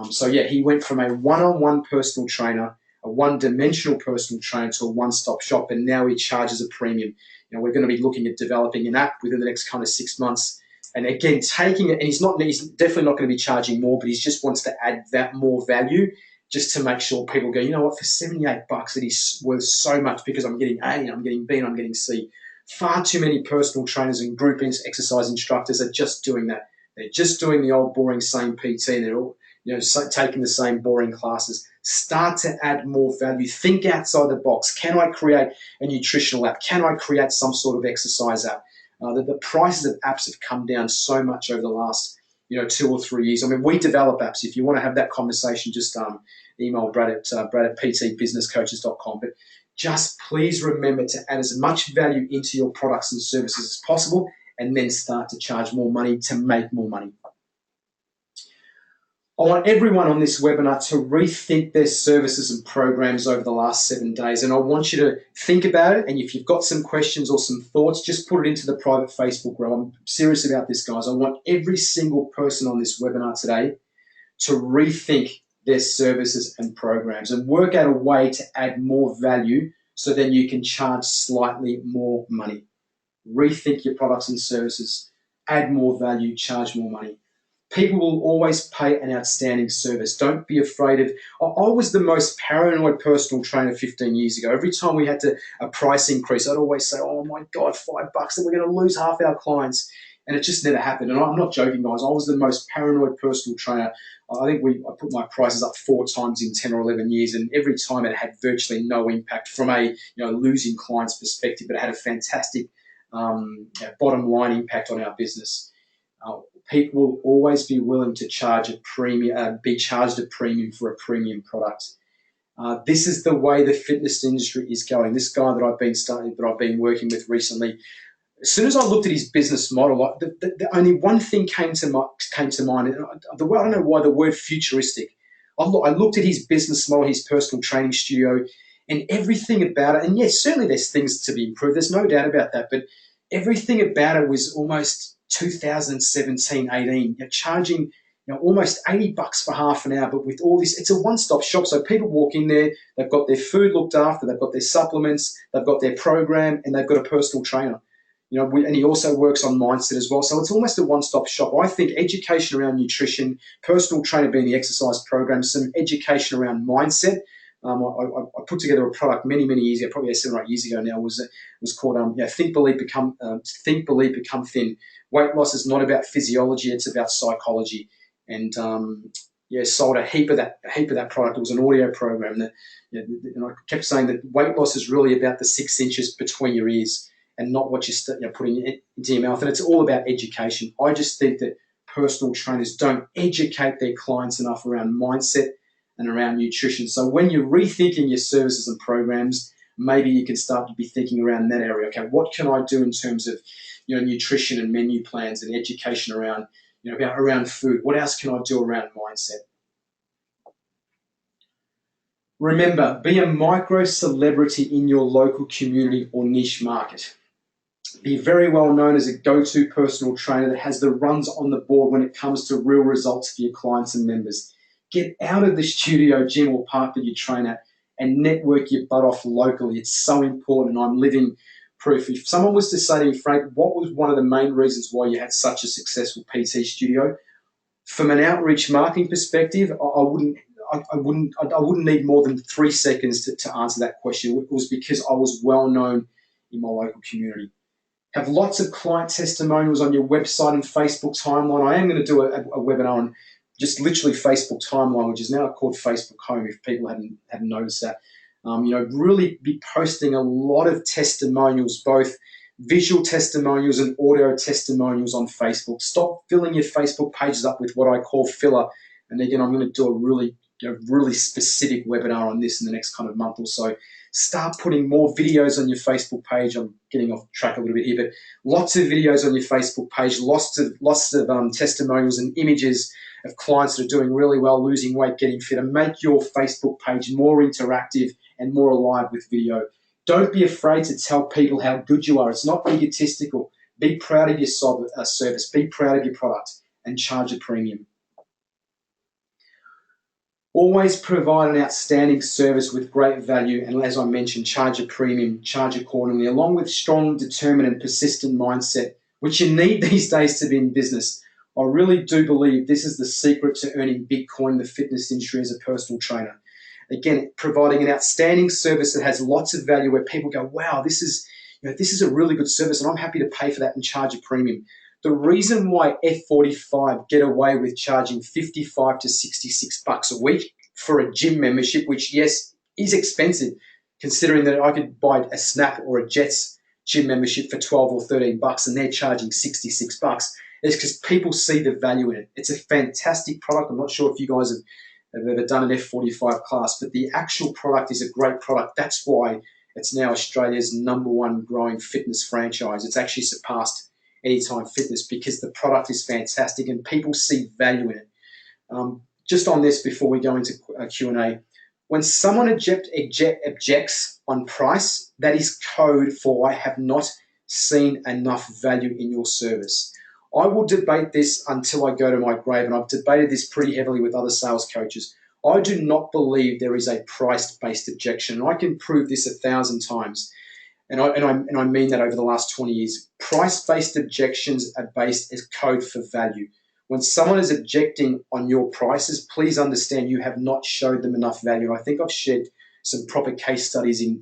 So yeah, he went from a one-on-one personal trainer, a one-dimensional personal trainer, to a one-stop shop, and now he charges a premium. We're going to be looking at developing an app within the next kind of 6 months. And again, taking it, and he's definitely not going to be charging more, but he just wants to add that more value just to make sure people go, you know what, for $78 it is worth so much because I'm getting A, I'm getting B, and I'm getting C. Far too many personal trainers and group exercise instructors are just doing that. They're just doing the old boring same PT, and they're all taking the same boring classes. Start to add more value. Think outside the box. Can I create a nutritional app? Can I create some sort of exercise app? The prices of apps have come down so much over the last 2 or 3 years. I mean, we develop apps. If you want to have that conversation, just email Brad at ptbusinesscoaches.com. But just please remember to add as much value into your products and services as possible, and then start to charge more money to make more money. I want everyone on this webinar to rethink their services and programs over the last 7 days. And I want you to think about it. And if you've got some questions or some thoughts, just put it into the private Facebook group. I'm serious about this, guys. I want every single person on this webinar today to rethink their services and programs and work out a way to add more value so then you can charge slightly more money. Rethink your products and services, add more value, charge more money. People will always pay an outstanding service. Don't be afraid of. I was the most paranoid personal trainer 15 years ago. Every time we had a price increase, I'd always say, oh my God, $5, and we're going to lose half our clients. And it just never happened. And I'm not joking, guys. I was the most paranoid personal trainer. I think I put my prices up 4 times in 10 or 11 years, and every time it had virtually no impact from a losing clients perspective, but it had a fantastic bottom line impact on our business. People will always be willing to charge a premium, be charged a premium for a premium product. This is the way the fitness industry is going. This guy that I've been working with recently, as soon as I looked at his business model, the only one thing came to mind. I don't know why the word futuristic. I looked at his business model, his personal training studio, and everything about it. And yes, certainly there's things to be improved. There's no doubt about that. But everything about it was almost 2017, 18. You're charging almost $80 for half an hour, but with all this, it's a one-stop shop. So people walk in there, they've got their food looked after, they've got their supplements, they've got their program, and they've got a personal trainer. And he also works on mindset as well. So it's almost a one-stop shop. I think education around nutrition, personal trainer being the exercise program, some education around mindset. I put together a product many years ago, probably 7 or 8 years ago now. Was called Think, Believe, Become Thin. Weight loss is not about physiology; it's about psychology. And sold a heap of that product. It was an audio program that, and I kept saying that weight loss is really about the 6 inches between your ears and not what you're putting into your mouth. And it's all about education. I just think that personal trainers don't educate their clients enough around mindset and around nutrition. So when you're rethinking your services and programs, maybe you can start to be thinking around that area. Okay, what can I do in terms of nutrition and menu plans and education around around food? What else can I do around mindset? Remember, be a micro celebrity in your local community or niche market. Be very well known as a go-to personal trainer that has the runs on the board when it comes to real results for your clients and members. Get out of the studio, gym, or park that you train at and network your butt off locally. It's so important. I'm living proof. If someone was to say to me, Frank, what was one of the main reasons why you had such a successful PT studio? From an outreach marketing perspective, I wouldn't need more than 3 seconds to answer that question. It was because I was well known in my local community. Have lots of client testimonials on your website and Facebook timeline. I am going to do a webinar on just literally Facebook timeline, which is now called Facebook Home, if people hadn't noticed that. Really be posting a lot of testimonials, both visual testimonials and audio testimonials on Facebook. Stop filling your Facebook pages up with what I call filler. And again, I'm going to do a really specific webinar on this in the next kind of month or so. Start putting more videos on your Facebook page. I'm getting off track a little bit here, but lots of videos on your Facebook page, lots of testimonials and images of clients that are doing really well, losing weight, getting fit, and make your Facebook page more interactive and more alive with video. Don't be afraid to tell people how good you are. It's not egotistical. Be proud of your service. Be proud of your product and charge a premium. Always provide an outstanding service with great value, and as I mentioned, charge a premium, charge accordingly, along with strong, determined, and persistent mindset, which you need these days to be in business. I really do believe this is the secret to earning Bitcoin in the fitness industry as a personal trainer. Again, providing an outstanding service that has lots of value where people go, wow, this is a really good service and I'm happy to pay for that and charge a premium. The reason why F45 get away with charging 55 to 66 bucks a week for a gym membership, which yes, is expensive, considering that I could buy a Snap or a Jets gym membership for 12 or 13 bucks and they're charging 66 bucks, is because people see the value in it. It's a fantastic product. I'm not sure if you guys have ever done an F45 class, but the actual product is a great product. That's why it's now Australia's #1 growing fitness franchise. It's actually surpassed Anytime Fitness because the product is fantastic and people see value in it. Just on this before we go into Q&A, when someone objects on price, that is code for I have not seen enough value in your service. I will debate this until I go to my grave, and I've debated this pretty heavily with other sales coaches. I do not believe there is a price-based objection, and I can prove this 1,000 times. And I mean that over the last 20 years. Price-based objections are based as code for value. When someone is objecting on your prices, please understand you have not showed them enough value. I think I've shared some proper case studies in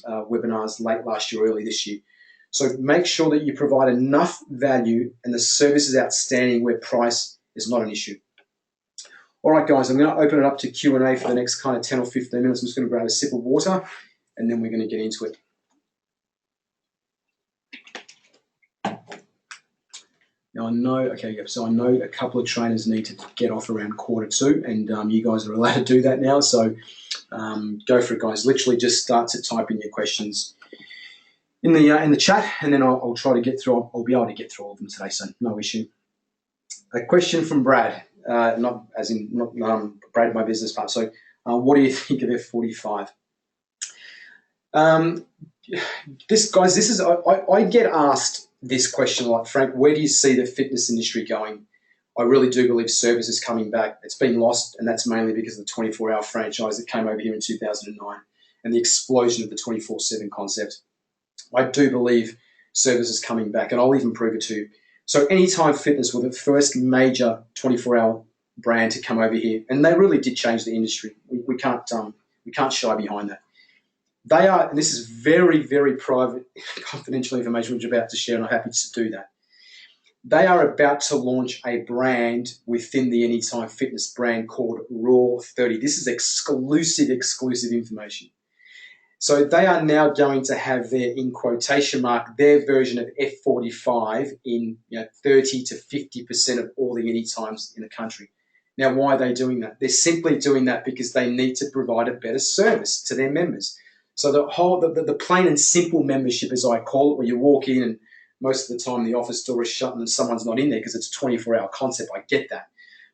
webinars late last year, early this year. So make sure that you provide enough value and the service is outstanding where price is not an issue. All right, guys, I'm going to open it up to Q&A for the next kind of 10 or 15 minutes. I'm just going to grab a sip of water and then we're going to get into it. Now I know, so I know a couple of trainers need to get off around 1:45, and you guys are allowed to do that now. So go for it, guys. Literally just start to type in your questions in the chat, and then I'll try to get through. I'll be able to get through all of them today, so no issue. A question from Brad, not Brad, my business partner. So, what do you think of F45? This is I get asked this question a lot, Frank. Where do you see the fitness industry going? I really do believe service is coming back. It's been lost, and that's mainly because of the 24-hour franchise that came over here in 2009 and the explosion of the 24/7 concept. I do believe service is coming back, and I'll even prove it to you. So Anytime Fitness were the first major 24-hour brand to come over here, and they really did change the industry. We can't shy behind that. They are, and this is very, very private, confidential information which I'm about to share, and I'm happy to do that. They are about to launch a brand within the Anytime Fitness brand called Raw30. This is exclusive information. So they are now going to have their, in quotation mark, their version of F45 in 30 to 50% of all the Anytimes in the country. Now, why are they doing that? They're simply doing that because they need to provide a better service to their members. So the plain and simple membership, as I call it, where you walk in and most of the time the office door is shut and someone's not in there because it's a 24-hour concept. I get that.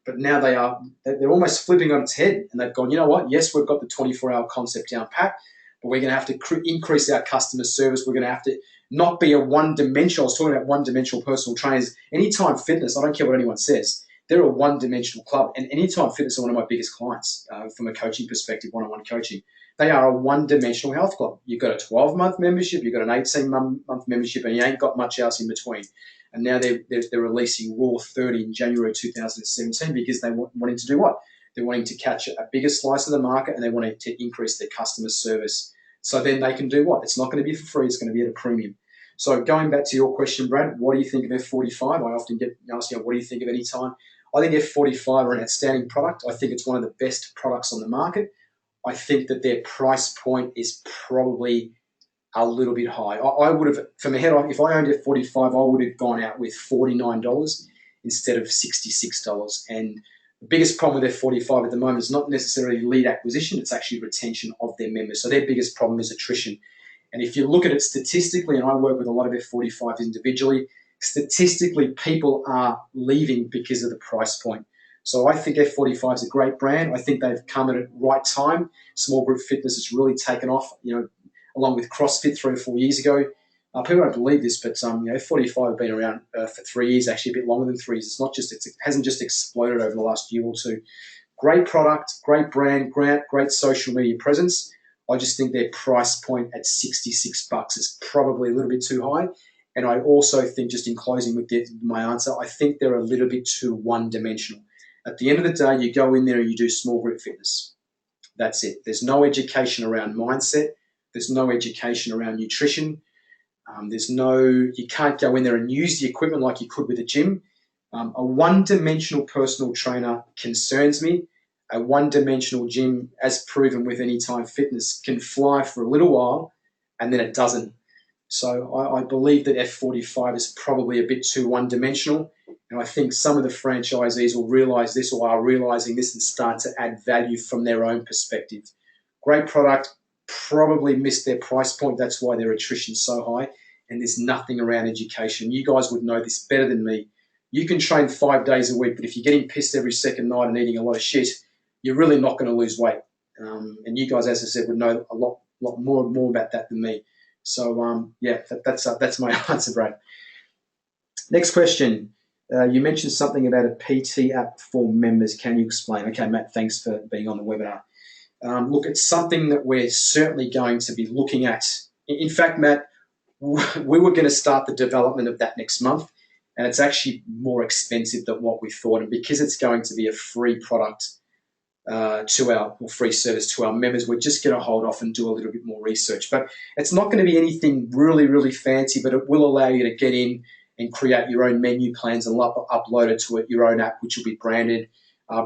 But now they're almost flipping on its head, and they've gone, you know what? Yes, we've got the 24-hour concept down pat, but we're going to have to increase our customer service. We're going to have to not be a one-dimensional. I was talking about one-dimensional personal trainers. Anytime Fitness, I don't care what anyone says, they're a one-dimensional club. And Anytime Fitness are one of my biggest clients from a coaching perspective, one-on-one coaching. They are a one-dimensional health club. You've got a 12-month membership, you've got an 18-month membership, and you ain't got much else in between. And now they're releasing Raw30 in January 2017 because they wanting to do what? They're wanting to catch a bigger slice of the market, and they want to increase their customer service. So then they can do what? It's not going to be for free. It's going to be at a premium. So going back to your question, Brad, what do you think of F45? I often get asked, what do you think of Anytime? I think F45 are an outstanding product. I think it's one of the best products on the market. I think that their price point is probably a little bit high. I would have, from a head off, if I owned F45, I would have gone out with $49 instead of $66. And the biggest problem with F45 at the moment is not necessarily lead acquisition, it's actually retention of their members. So their biggest problem is attrition. And if you look at it statistically, and I work with a lot of F45s individually, statistically people are leaving because of the price point. So I think F45 is a great brand. I think they've come at the right time. Small group fitness has really taken off, along with CrossFit 3 or 4 years ago. People don't believe this, but F45 have been around for 3 years, actually a bit longer than 3 years. It hasn't just exploded over the last year or two. Great product, great brand, great social media presence. I just think their price point at $66 is probably a little bit too high. And I also think, just in closing with my answer, I think they're a little bit too one-dimensional. At the end of the day, you go in there and you do small group fitness. That's it. There's no education around mindset. There's no education around nutrition. You can't go in there and use the equipment like you could with a gym. A one-dimensional personal trainer concerns me. A one-dimensional gym, as proven with Anytime Fitness, can fly for a little while and then it doesn't. So I believe that F45 is probably a bit too one-dimensional, and I think some of the franchisees will realise this, or are realising this, and start to add value from their own perspective. Great product, probably missed their price point. That's why their attrition's so high, and there's nothing around education. You guys would know this better than me. You can train 5 days a week, but if you're getting pissed every second night and eating a lot of shit, you're really not going to lose weight. And you guys, as I said, would know a lot more about that than me. So yeah, that's my answer, Brad. Next question. You mentioned something about a PT app for members. Can you explain? Okay, Matt, thanks for being on the webinar. Look, it's something that we're certainly going to be looking at. In fact, Matt, we were going to start the development of that next month, and it's actually more expensive than what we thought. And because it's going to be a free product free service to our members, we're just going to hold off and do a little bit more research. But it's not going to be anything really, really fancy, but it will allow you to get in and create your own menu plans and upload it to your own app, which will be branded.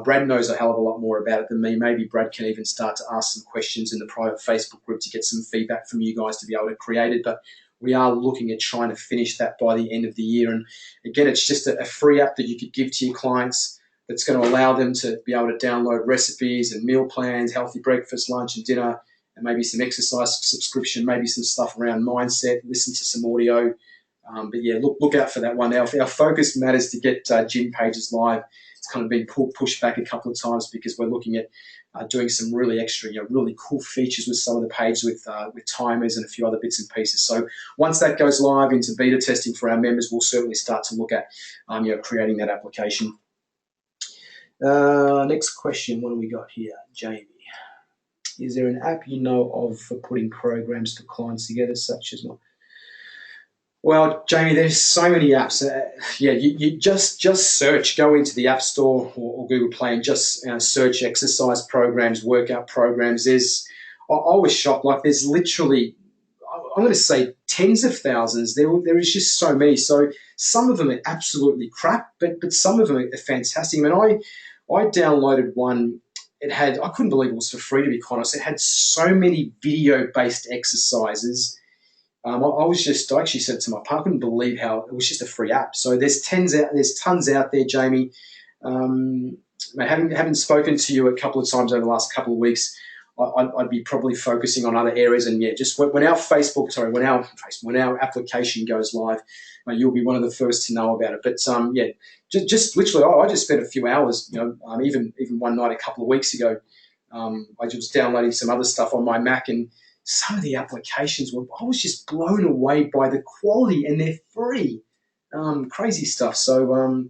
Brad knows a hell of a lot more about it than me. Maybe Brad can even start to ask some questions in the private Facebook group to get some feedback from you guys to be able to create it. But we are looking at trying to finish that by the end of the year. And again, it's just a free app that you could give to your clients that's going to allow them to be able to download recipes and meal plans, healthy breakfast, lunch and dinner, and maybe some exercise subscription, maybe some stuff around mindset, listen to some audio. But yeah, look out for that one. Our focus, Matt, is to get gym pages live. It's kind of been pushed back a couple of times because we're looking at doing some really extra, really cool features with some of the pages with timers and a few other bits and pieces. So once that goes live into beta testing for our members, we'll certainly start to look at creating that application. Next question, what do we got here? Jamie. Is there an app you know of for putting programs for clients together, such as what? Well, Jamie, there's so many apps. Yeah, you just search, go into the App Store or Google Play and just search exercise programs, workout programs. I was shocked. Like there's literally, I'm going to say tens of thousands. There is just so many. So some of them are absolutely crap, but some of them are fantastic. I mean, I downloaded one. I couldn't believe it was for free, to be honest. It had so many video-based exercises. I actually said to my partner, I couldn't believe how it was just a free app. So there's tons out there, Jamie. Having spoken to you a couple of times over the last couple of weeks, I'd be probably focusing on other areas. And yeah, just when our application goes live, you'll be one of the first to know about it. But yeah, just literally, I just spent a few hours, even one night a couple of weeks ago, I was downloading some other stuff on my Mac, and some of the applications I was just blown away by the quality, and they're free. Crazy stuff. So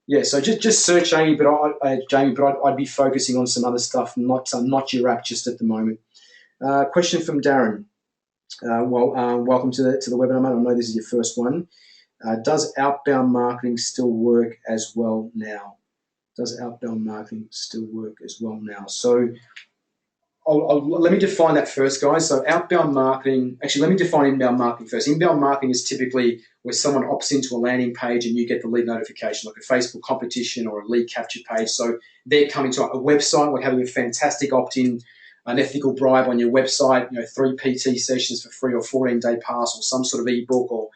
yeah, so just search Jamie, but I'd be focusing on some other stuff, not your app just at the moment. Question from Darren. Welcome to the webinar, mate. I know this is your first one. Does outbound marketing still work as well now? So let me define that first, guys. So outbound marketing, actually, let me define inbound marketing first. Inbound marketing is typically where someone opts into a landing page and you get the lead notification, like a Facebook competition or a lead capture page. So they're coming to a website, like having a fantastic opt-in, an ethical bribe on your website, 3 PT sessions for free or 14-day pass or some sort of ebook or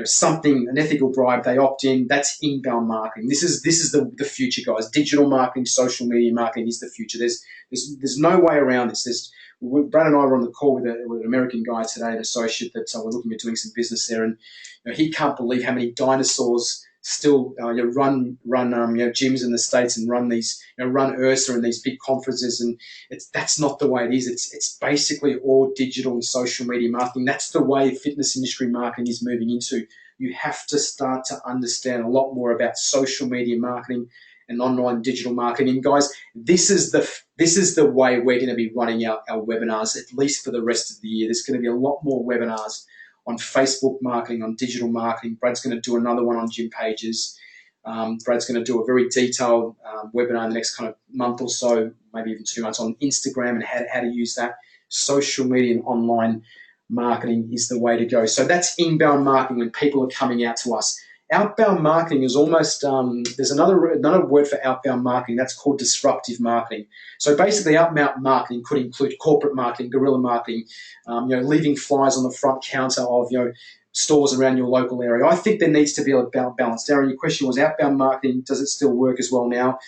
something, an ethical bribe, they opt in. That's inbound marketing. This is the future, guys. Digital marketing, social media marketing is the future. There's no way around this. Brad and I were on the call with an American guy today, an associate that we're looking at doing some business there, and he can't believe how many dinosaurs still run gyms in the States and run these run URSA and these big conferences, and that's not the way it is. It's basically all digital and social media marketing. That's the way fitness industry marketing is moving into. You have to start to understand a lot more about social media marketing and online digital marketing. And guys, this is the way we're going to be running our webinars, at least for the rest of the year. There's going to be a lot more webinars on Facebook marketing, on digital marketing. Brad's going to do another one on gym pages. Brad's going to do a very detailed webinar in the next kind of month or so, maybe even 2 months, on Instagram and how to use that. Social media and online marketing is the way to go. So that's inbound marketing, when people are coming out to us. Outbound marketing is almost, there's another word for outbound marketing, that's called disruptive marketing. So basically outbound marketing could include corporate marketing, guerrilla marketing, leaving flyers on the front counter of, stores around your local area. I think there needs to be a balance. Darren, your question was outbound marketing, does it still work as well now?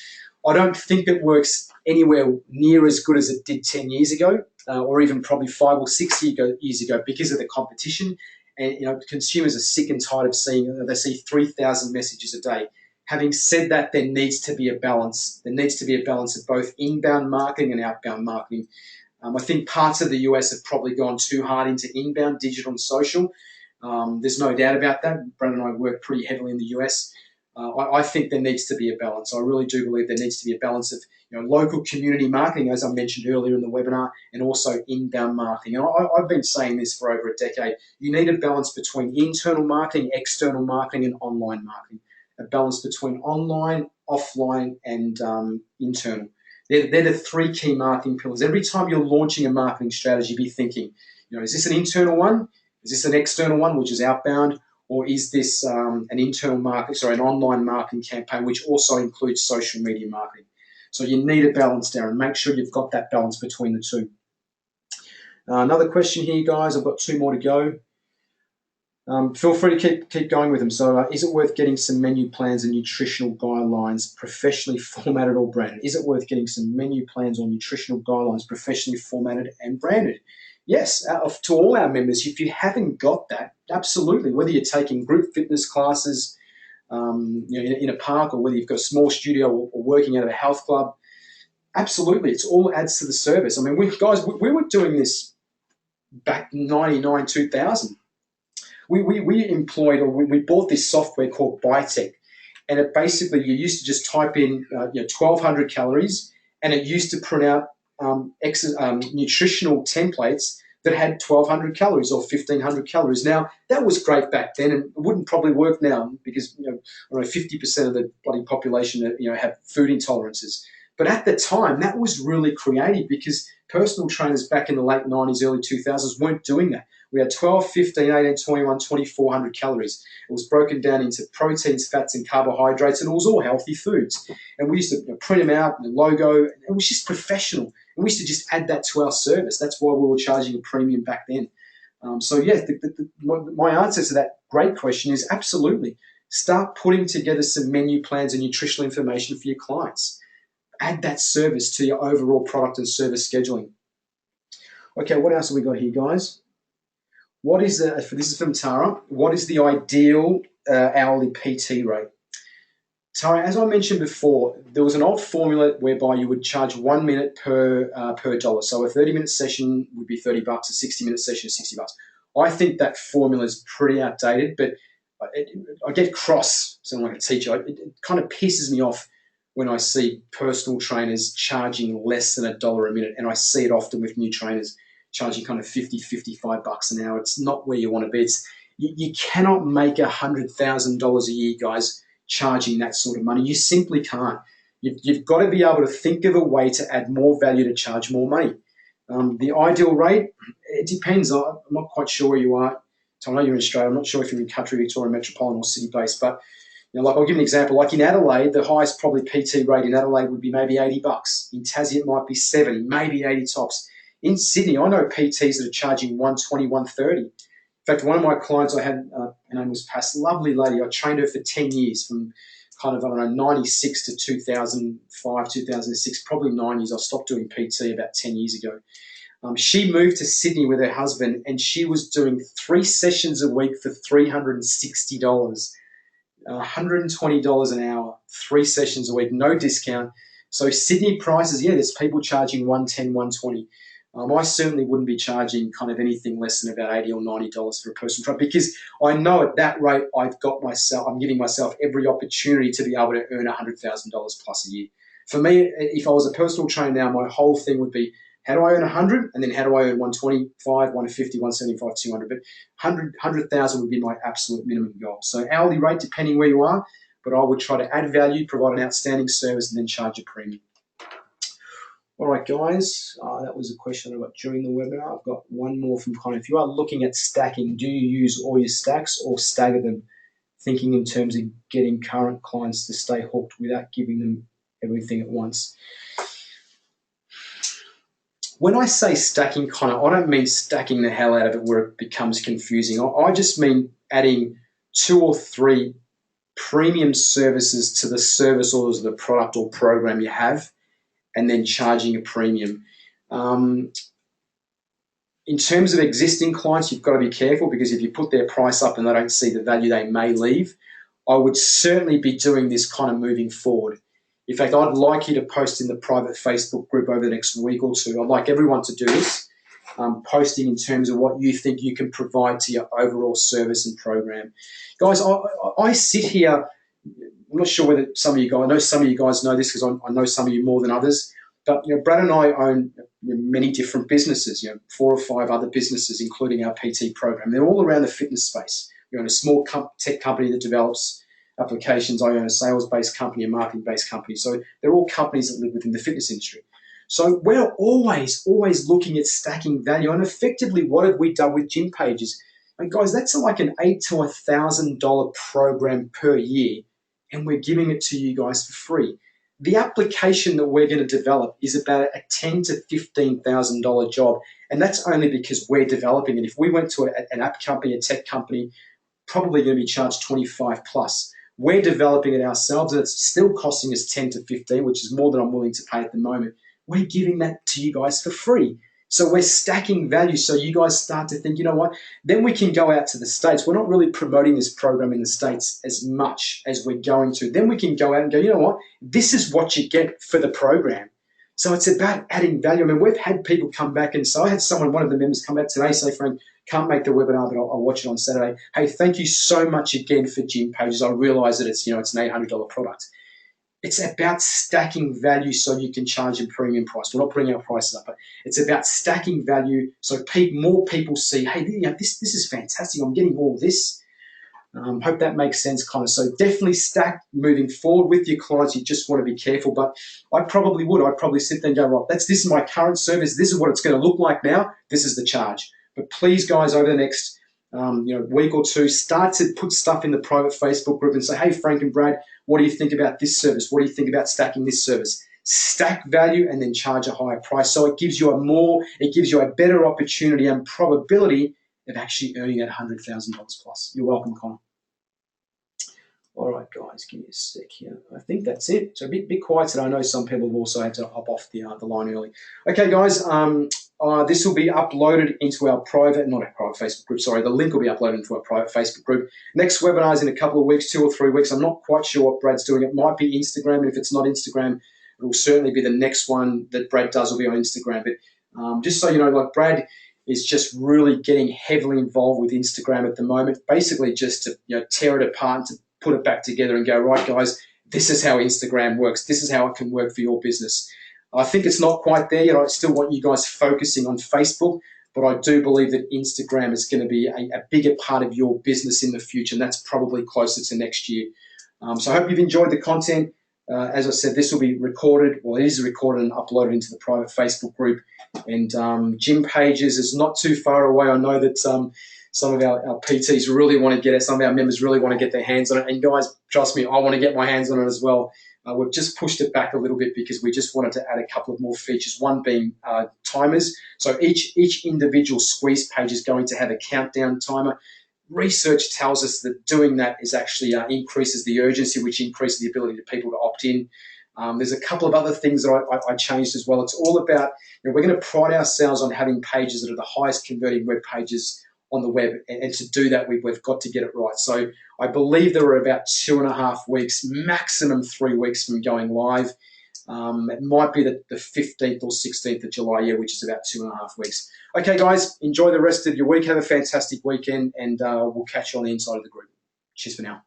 I don't think it works anywhere near as good as it did 10 years ago, or even probably 5 or 6 years ago, because of the competition. And consumers are sick and tired of seeing, they see 3,000 messages a day. Having said that, there needs to be a balance. There needs to be a balance of both inbound marketing and outbound marketing. I think parts of the US have probably gone too hard into inbound, digital and social. There's no doubt about that. Brad and I work pretty heavily in the US. I think there needs to be a balance. I really do believe there needs to be a balance of local community marketing, as I mentioned earlier in the webinar, and also inbound marketing. And I've been saying this for over a decade. You need a balance between internal marketing, external marketing, and online marketing. A balance between online, offline, and internal. They're the 3 key marketing pillars. Every time you're launching a marketing strategy, be thinking, is this an internal one? Is this an external one, which is outbound? Or is this an online marketing campaign, which also includes social media marketing? So you need a balance, Darren. Make sure you've got that balance between the two. Another question here, guys. I've got 2 more to go. Feel free to keep going with them. So is it worth getting some menu plans and nutritional guidelines professionally formatted or branded? Is it worth getting some menu plans or nutritional guidelines professionally formatted and branded? Yes, to all our members, if you haven't got that, absolutely. Whether you're taking group fitness classes in a park, or whether you've got a small studio or working out of a health club, absolutely, it's all adds to the service. I mean, we were doing this back 99, 2000. We employed, or we bought this software called Bitech, and it basically, you used to just type in 1,200 calories, and it used to print out nutritional templates that had 1,200 calories or 1,500 calories. Now, that was great back then, and it wouldn't probably work now because 50% of the bloody population have food intolerances. But at the time, that was really creative, because personal trainers back in the late 90s, early 2000s weren't doing that. We had 12, 15, 18, 21, 2,400 calories. It was broken down into proteins, fats, and carbohydrates, and it was all healthy foods. And we used to print them out, the logo, and it was just professional. And we used to just add that to our service. That's why we were charging a premium back then. My answer to that great question is absolutely. Start putting together some menu plans and nutritional information for your clients. Add that service to your overall product and service scheduling. Okay, what else have we got here, guys? This is from Tara. What is the ideal hourly PT rate? Tara, as I mentioned before, there was an old formula whereby you would charge 1 minute per dollar. So a 30-minute session would be $30, a 60-minute session is $60. I think that formula is pretty outdated, but I get cross, sounding like a teacher. It kind of pisses me off when I see personal trainers charging less than $1 a minute, and I see it often with new trainers charging kind of $50, $55 an hour. It's not where you want to be. You cannot make $100,000 a year, guys, charging that sort of money. You simply can't. You've got to be able to think of a way to add more value to charge more money. The ideal rate, it depends. I'm not quite sure where you are. So I know you're in Australia. I'm not sure if you're in country, Victoria, metropolitan or city-based, but I'll give an example. Like in Adelaide, the highest probably PT rate in Adelaide would be maybe $80. In Tassie, it might be 70, maybe 80 tops. In Sydney, I know PTs that are charging $120, $130. In fact, one of my clients I had, her name was Pass, lovely lady. I trained her for 10 years from kind of, 96 to 2005, 2006, probably 9 years. I stopped doing PT about 10 years ago. She moved to Sydney with her husband, and she was doing 3 sessions a week for $360. $120 an hour, 3 sessions a week, no discount. So Sydney prices, there's people charging $110, $120. I certainly wouldn't be charging kind of anything less than about $80 or $90 for a personal trainer, because I know at that rate I'm giving myself every opportunity to be able to earn $100,000 plus a year. For me, if I was a personal trainer now, my whole thing would be, How do I earn 100? And then how do I earn 125, 150, 175, 200? But 100,000 would be my absolute minimum goal. So hourly rate, depending where you are, but I would try to add value, provide an outstanding service, and then charge a premium. All right, guys, that was a question I got during the webinar. I've got one more from Connor. If you are looking at stacking, do you use all your stacks or stagger them? Thinking in terms of getting current clients to stay hooked without giving them everything at once. When I say stacking, Connor, I don't mean stacking the hell out of it where it becomes confusing. I just mean adding 2 or 3 premium services to the service or the product or program you have, and then charging a premium. In terms of existing clients, you've got to be careful, because if you put their price up and they don't see the value, they may leave. I would certainly be doing this kind of moving forward. In fact, I'd like you to post in the private Facebook group over the next week or two. I'd like everyone to do this, posting in terms of what you think you can provide to your overall service and program. Guys, I sit here, I'm not sure whether some of you guys, I know some of you guys know this because I know some of you more than others, but Brad and I own many different businesses, 4 or 5 other businesses, including our PT program. They're all around the fitness space. We own a small tech company that develops applications. I own a sales-based company, a marketing-based company. So they're all companies that live within the fitness industry. So we're always looking at stacking value. And effectively, what have we done with gym pages? And guys, that's like an $8,000 to $1,000 program per year, and we're giving it to you guys for free. The application that we're going to develop is about a $10,000 to $15,000 job, and that's only because we're developing it. If we went to an app company, a tech company, probably going to be charged 25 plus. We're developing it ourselves, and it's still costing us 10 to 15, which is more than I'm willing to pay at the moment. We're giving that to you guys for free. So we're stacking value, so you guys start to think, you know what, then we can go out to the States. We're not really promoting this program in the States as much as we're going to. Then we can go out and go, you know what, this is what you get for the program. So it's about adding value. I mean, we've had people come back, and so I had one of the members come back today, say, Frank, can't make the webinar, but I'll watch it on Saturday. Hey, thank you so much again for Gym Pages. I realize that it's an $800 product. It's about stacking value so you can charge a premium price. We're not putting our prices up, but it's about stacking value so more people see, hey, this is fantastic. I'm getting all this. Hope that makes sense, kind of. So definitely stack moving forward with your clients. You just want to be careful, but I'd probably sit there and go, right, this is my current service. This is what it's going to look like now. This is the charge. But please, guys, over the next week or two, start to put stuff in the private Facebook group and say, hey, Frank and Brad, what do you think about this service? What do you think about stacking this service? Stack value and then charge a higher price. So it gives you a better opportunity and probability of actually earning that $100,000 plus. You're welcome, Connor. All right, guys, give me a sec here. I think that's it. So a bit quiet today. I know some people have also had to hop off the line early. Okay, guys, this will be uploaded into our not our private Facebook group, sorry. The link will be uploaded into our private Facebook group. Next webinar is in a couple of weeks, 2 or 3 weeks. I'm not quite sure what Brad's doing. It might be Instagram, and if it's not Instagram, it will certainly be the next one that Brad does will be on Instagram. But just so you know, like Brad is just really getting heavily involved with Instagram at the moment, basically just to tear it apart and to put it back together and go, right, guys, this is how Instagram works. This is how it can work for your business. I think it's not quite there yet. I still want you guys focusing on Facebook, but I do believe that Instagram is going to be a bigger part of your business in the future, and that's probably closer to next year. So I hope you've enjoyed the content. As I said, this will be recorded, well, it is recorded and uploaded into the private Facebook group. And Gym Pages is not too far away. I know that some of our PTs really want to get it. Some of our members really want to get their hands on it. And guys, trust me, I want to get my hands on it as well. We've just pushed it back a little bit because we just wanted to add a couple of more features, one being timers. So each individual squeeze page is going to have a countdown timer. Research tells us that doing that is actually increases the urgency, which increases the ability of people to opt in. There's a couple of other things that I changed as well. It's all about, we're going to pride ourselves on having pages that are the highest converting web pages on the web, and to do that, we've got to get it right. So I believe there were about 2.5 weeks, maximum 3 weeks from going live. It might be the 15th or 16th of July, which is about 2.5 weeks. Okay, guys, enjoy the rest of your week. Have a fantastic weekend, and we'll catch you on the inside of the group. Cheers for now.